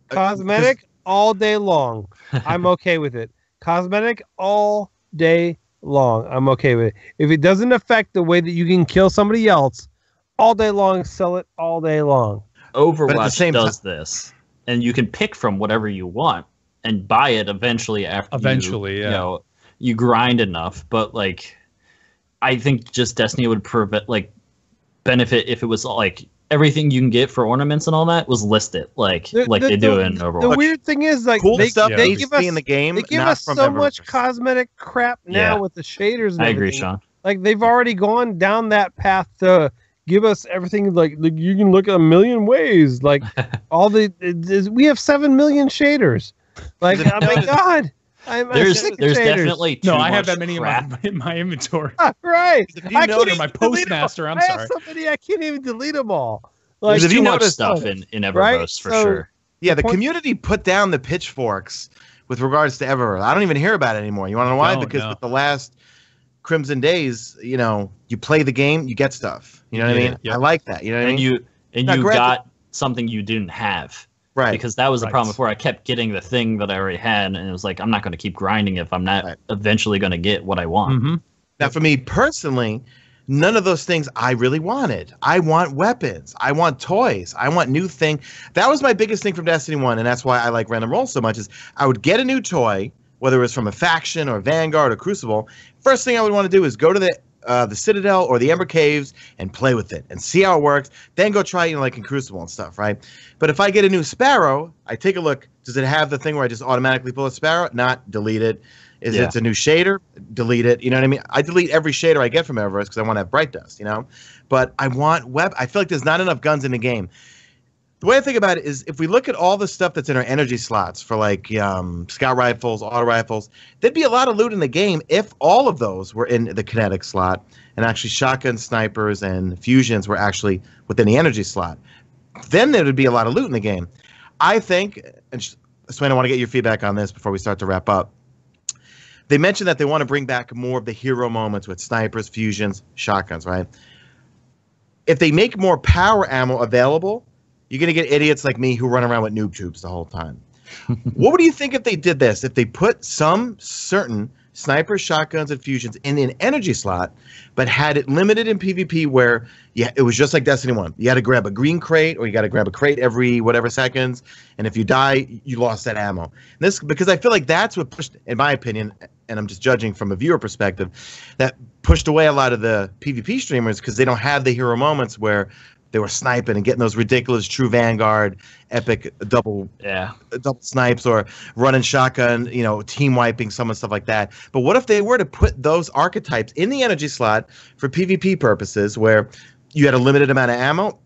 C: cosmetic all day long. I'm okay with it. Cosmetic all day long. I'm okay with it. If it doesn't affect the way that you can kill somebody else, all day long, sell it all day long.
E: Overwatch does this, and you can pick from whatever you want and buy it eventually after. You grind enough, but like. I think just Destiny would benefit if it was like everything you can get for ornaments and all that was listed they do in Overwatch.
C: The weird thing is like
D: cool stuff they give us in the game.
C: They give us so much cosmetic crap now with the shaders. And
E: I agree, Sean.
C: Like they've already gone down that path to give us everything. Like you can look at a million ways. Like we have 7 million shaders. Like oh my god.
E: There's definitely too much
B: I have that many
E: crap.
B: in my inventory.
C: Right.
B: I can't my postmaster. I'm sorry.
C: I have so many I can't even delete them all.
E: Like there's too much stuff in Eververse for sure.
D: Yeah, the community put down the pitchforks with regards to Eververse. I don't even hear about it anymore. You want to know why? Because with the last Crimson Days, you play the game, you get stuff. You know what I mean? Yep. I like that. You know what I mean?
E: You got something you didn't have.
D: Right.
E: Because that was the problem before. I kept getting the thing that I already had, and it was like, I'm not going to keep grinding if I'm not eventually going to get what I want.
B: Mm-hmm.
D: Now, for me personally, none of those things I really wanted. I want weapons. I want toys. I want new thing. That was my biggest thing from Destiny 1, and that's why I like Random Roll so much, is I would get a new toy, whether it was from a faction or Vanguard or Crucible. First thing I would want to do is go to the the Citadel or the Ember Caves and play with it and see how it works. Then go try, like in Crucible and stuff, right? But if I get a new Sparrow, I take a look. Does it have the thing where I just automatically pull a Sparrow? Not, delete it. Is it a new shader? Delete it. You know what I mean? I delete every shader I get from Eververse because I want to have Bright Dust, But I want web. I feel like there's not enough guns in the game. The way I think about it is if we look at all the stuff that's in our energy slots for like scout rifles, auto rifles, there'd be a lot of loot in the game if all of those were in the kinetic slot and actually shotgun snipers and fusions were actually within the energy slot. Then there would be a lot of loot in the game. I think, and Swain, I want to get your feedback on this before we start to wrap up. They mentioned that they want to bring back more of the hero moments with snipers, fusions, shotguns, right? If they make more power ammo available, you're going to get idiots like me who run around with noob tubes the whole time. What would you think if they did this? If they put some certain snipers, shotguns, and fusions in an energy slot, but had it limited in PvP where it was just like Destiny 1. You had to grab a green crate or you got to grab a crate every whatever seconds. And if you die, you lost that ammo. Because I feel like that's what pushed, in my opinion, and I'm just judging from a viewer perspective, that pushed away a lot of the PvP streamers because they don't have the hero moments where they were sniping and getting those ridiculous true Vanguard, epic double snipes or running shotgun, team wiping someone, stuff like that. But what if they were to put those archetypes in the energy slot for PvP purposes where you had a limited amount of ammo?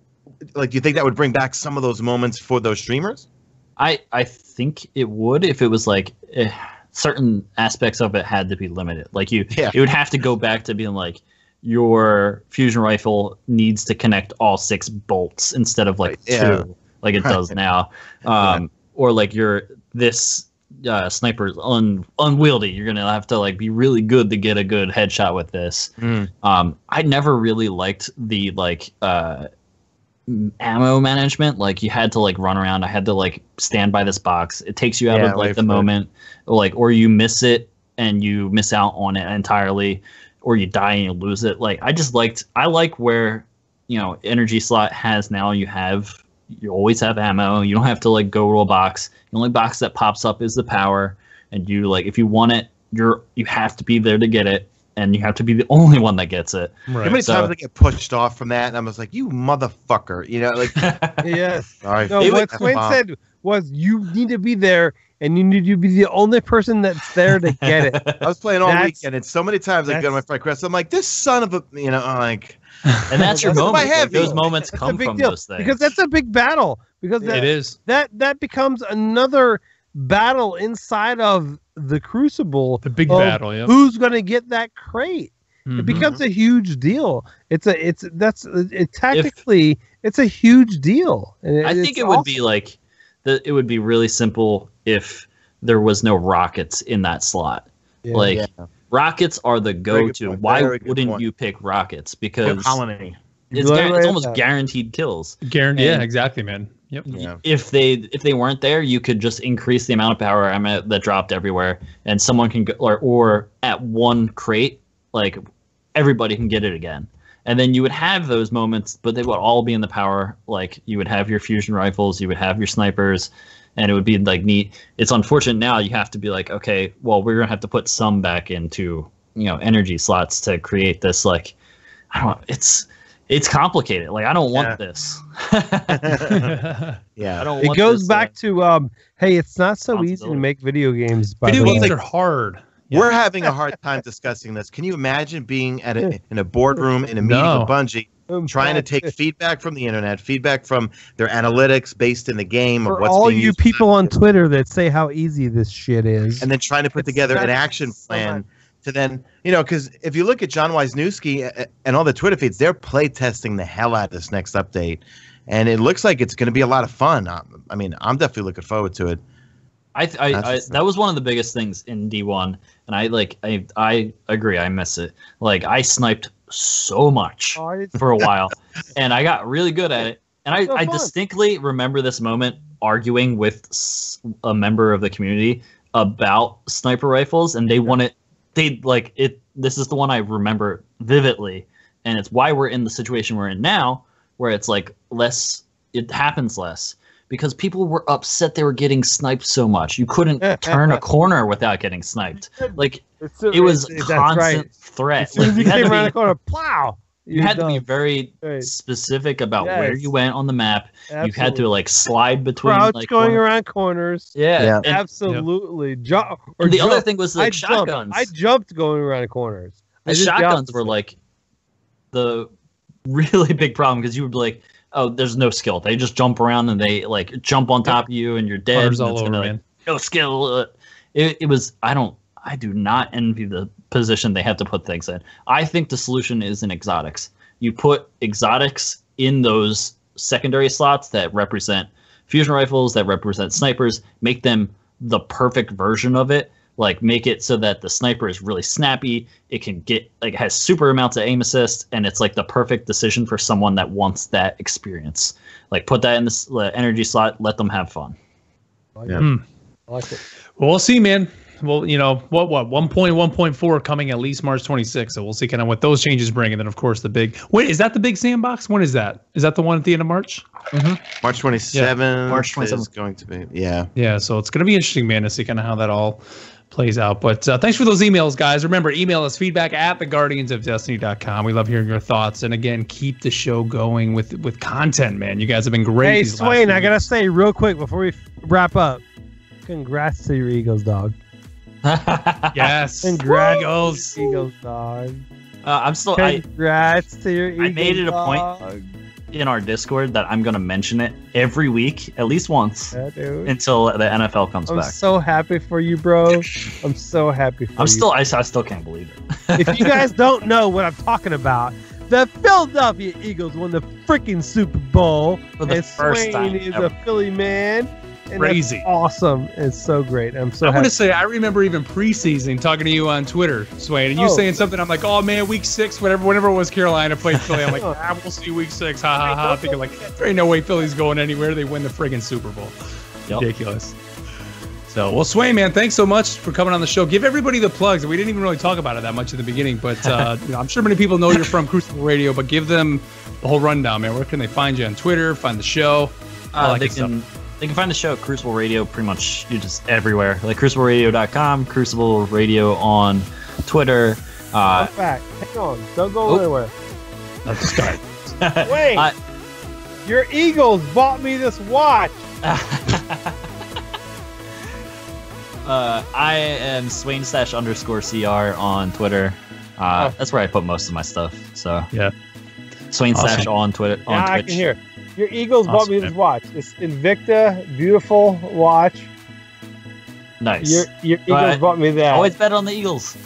D: Like, do you think that would bring back some of those moments for those streamers?
E: I think it would if it was like certain aspects of it had to be limited. Like it would have to go back to being like, your fusion rifle needs to connect all 6 bolts instead of like 2, like it does now. Or like this sniper is unwieldy. You're gonna have to like be really good to get a good headshot with this. I never really liked the ammo management. Like you had to like run around. I had to like stand by this box. It takes you out of like the moment, or you miss it and you miss out on it entirely. Or you die and you lose it. Like I like where energy slot has now. You always have ammo. You don't have to like go to a box. The only box that pops up is the power, and you like if you want it, you have to be there to get it, and you have to be the only one that gets it.
D: Right. How many times I get pushed off from that, and I was like, "You motherfucker!"
C: Yes.
D: Sorry.
C: No, what Swain said was, "You need to be there." And you need to be the only person that's there to get it.
D: I was playing all weekend, and so many times I go to my friend Chris. I'm like, this son of a, like.
E: And that's your moment. Like, those moments come from those things.
C: Because that's a big battle. Because
B: it is.
C: That becomes another battle inside of the Crucible.
B: The big battle. Yeah.
C: Who's going to get that crate? It becomes a huge deal. Tactically, it's a huge deal.
E: I think it would be like. It would be really simple if there was no rockets in that slot. Rockets are the go-to. Why wouldn't you pick rockets? Because it's almost guaranteed kills.
B: Yeah, exactly, man. Yep.
E: Yeah. If they weren't there, you could just increase the amount of power ammo that dropped everywhere, and someone can go, or at one crate, like everybody can get it again. And then you would have those moments, but they would all be in the power. Like you would have your fusion rifles, you would have your snipers, and it would be like neat. It's unfortunate now you have to be like, okay, well, we're gonna have to put some back into energy slots to create this. Like, I don't. It's complicated. Like I don't want this. I don't.
C: It goes back to hey, it's not so easy to make video games.
B: Video games are hard.
D: We're having a hard time discussing this. Can you imagine being in a boardroom in a meeting with Bungie, trying to take feedback from the internet, feedback from their analytics based in the game of
C: for
D: what's
C: all
D: being
C: you
D: used
C: people on Twitter that say how easy this shit is,
D: and then trying to put together an action plan to then, because if you look at John Wisniewski and all the Twitter feeds, they're play testing the hell out of this next update, and it looks like it's going to be a lot of fun. I mean, I'm definitely looking forward to it.
E: That was one of the biggest things in D1, and I agree. I miss it. Like I sniped so much for a while, and I got really good at it. And I distinctly remember this moment arguing with a member of the community about sniper rifles, and this is the one I remember vividly, and it's why we're in the situation we're in now, where it's like it happens less. Because people were upset they were getting sniped so much. You couldn't turn a corner without getting sniped. Like it was
C: that's
E: constant
C: right.
E: threat.
C: As soon as you
E: you had
C: came
E: to
C: around
E: be-
C: the corner, plow.
E: You had to be very
C: Right.
E: specific about where
C: Yes.
E: you went on the map. You had to
C: Absolutely.
E: like slide between
C: Crouch
E: like
C: going
E: corner-
C: around corners.
E: Yeah.
D: Yeah.
E: And,
C: Absolutely.
E: and the other thing was like
C: jumped.
E: shotguns.
C: I jumped going around corners.
E: The shotguns were like the really big problem because you would be like, oh, there's no skill. They just jump around and they like jump on top of you and you're dead.
B: Cars
E: and
B: all
E: it's
B: over,
E: gonna,
B: man.
E: no skill. It was. I do not envy the position they have to put things in. I think the solution is in exotics. You put exotics in those secondary slots that represent fusion rifles, that represent snipers. Make them the perfect version of it. Like make it so that the sniper is really snappy. It can get like has super amounts of aim assist, and it's like the perfect decision for someone that wants that experience. Like put that in the energy slot. Let them have fun.
C: I like it.
B: Well, we'll see, man. Well, you know, what 1.1.4 coming at least March 26th. So we'll see kind of what those changes bring. And then, of course, the big... Wait, is that the big sandbox? When is that? Is that the one at the end of March?
D: March 27th.
E: March 27th
D: is going to be. Yeah.
B: Yeah, so it's going to be interesting, man, to see kind of how that all plays out. But thanks for those emails, guys. Remember, email us feedback@theguardiansofdestiny.com. We love hearing your thoughts. And again, keep the show going with content, man. You guys have been great.
C: Hey,
B: these last
C: Swain,
B: few
C: I got to
B: weeks.
C: say real quick before we wrap up, congrats to your Eagles, dog.
B: Yes.
C: Congrats,
B: Eagles.
C: Eagles, dog.
E: I'm still.
C: Congrats to your Eagles,
E: I made it a point
C: dog.
E: in our Discord that I'm going to mention it every week, at least once,
C: Yeah, dude.
E: until the NFL comes
C: I'm
E: back.
C: so happy for you, bro. I'm so happy for you.
E: I still can't believe it.
C: If you guys don't know what I'm talking about, the Philadelphia Eagles won the freaking Super Bowl.
E: For the
C: and
E: first
C: Swain
E: time
C: is
E: ever.
C: a Philly man. And
B: Crazy.
C: That's awesome. It's so great. I'm so
B: I want
C: happy.
B: to say, I remember even preseason talking to you on Twitter, Swain, and you
C: Oh.
B: saying something. I'm like, oh man, week 6, whenever it was Carolina played Philly. I'm like, we'll see week 6. Ha ha ha. Thinking like, there ain't no way Philly's going anywhere. They win the friggin' Super Bowl.
E: Yep.
B: Ridiculous. So, well, Swain, man, thanks so much for coming on the show. Give everybody the plugs. We didn't even really talk about it that much in the beginning, but you know, I'm sure many people know you're from Crucible Radio, but give them the whole rundown, man. Where can they find you on Twitter? Find the show? All that
E: They
B: good stuff.
E: can find the show at Crucible Radio pretty much just everywhere. Like crucibleradio.com, Crucible Radio on Twitter.
C: Fun fact. Hang on. Don't go
E: Oh.
C: anywhere.
B: Let's start.
C: Wait. Your Eagles bought me this watch.
E: I am Swainstache _CR on Twitter. That's where I put most of my stuff. So
B: Yeah.
E: Swainstache
B: Awesome.
E: on Twitter. On
C: Yeah, I
E: Twitch.
C: can hear. Your Eagles bought
B: Awesome,
C: me this
B: man.
C: watch. It's Invicta, beautiful watch.
E: Nice.
C: Your Eagles
E: Right.
C: bought me that.
E: Always bet on the Eagles.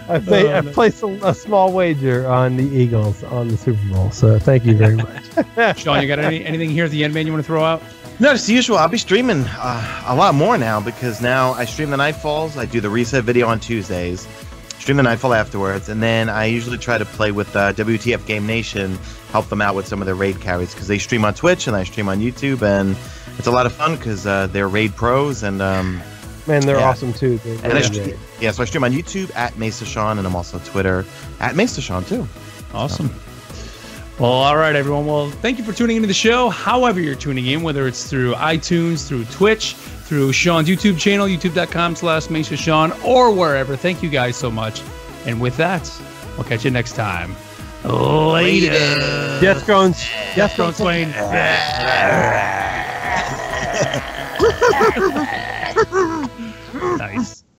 C: I placed a small wager on the Eagles on the Super Bowl. So thank you very much.
B: Sean, you got anything here at the end, man, you want to throw out?
D: No, it's the usual. I'll be streaming a lot more now because now I stream the Nightfalls. I do the reset video on Tuesdays, stream the Nightfall afterwards, and then I usually try to play with WTF Game Nation, help them out with some of their raid carries because they stream on Twitch and I stream on YouTube, and it's a lot of fun because they're raid pros and
C: Man, they're
D: Yeah.
C: awesome too. They're
D: and I
C: really
D: stream,
C: great.
D: yeah, so I stream on YouTube at Mesa Sean, and I'm also Twitter at Mesa Sean too.
B: Awesome. Well, all right, everyone. Well, thank you for tuning into the show. However you're tuning in, whether it's through iTunes, through Twitch, through Sean's YouTube channel, youtube.com/Mesa Sean, or wherever. Thank you guys so much. And with that, we'll catch you next time. Later.
C: Death Drones.
B: Death Drone Swain. Nice.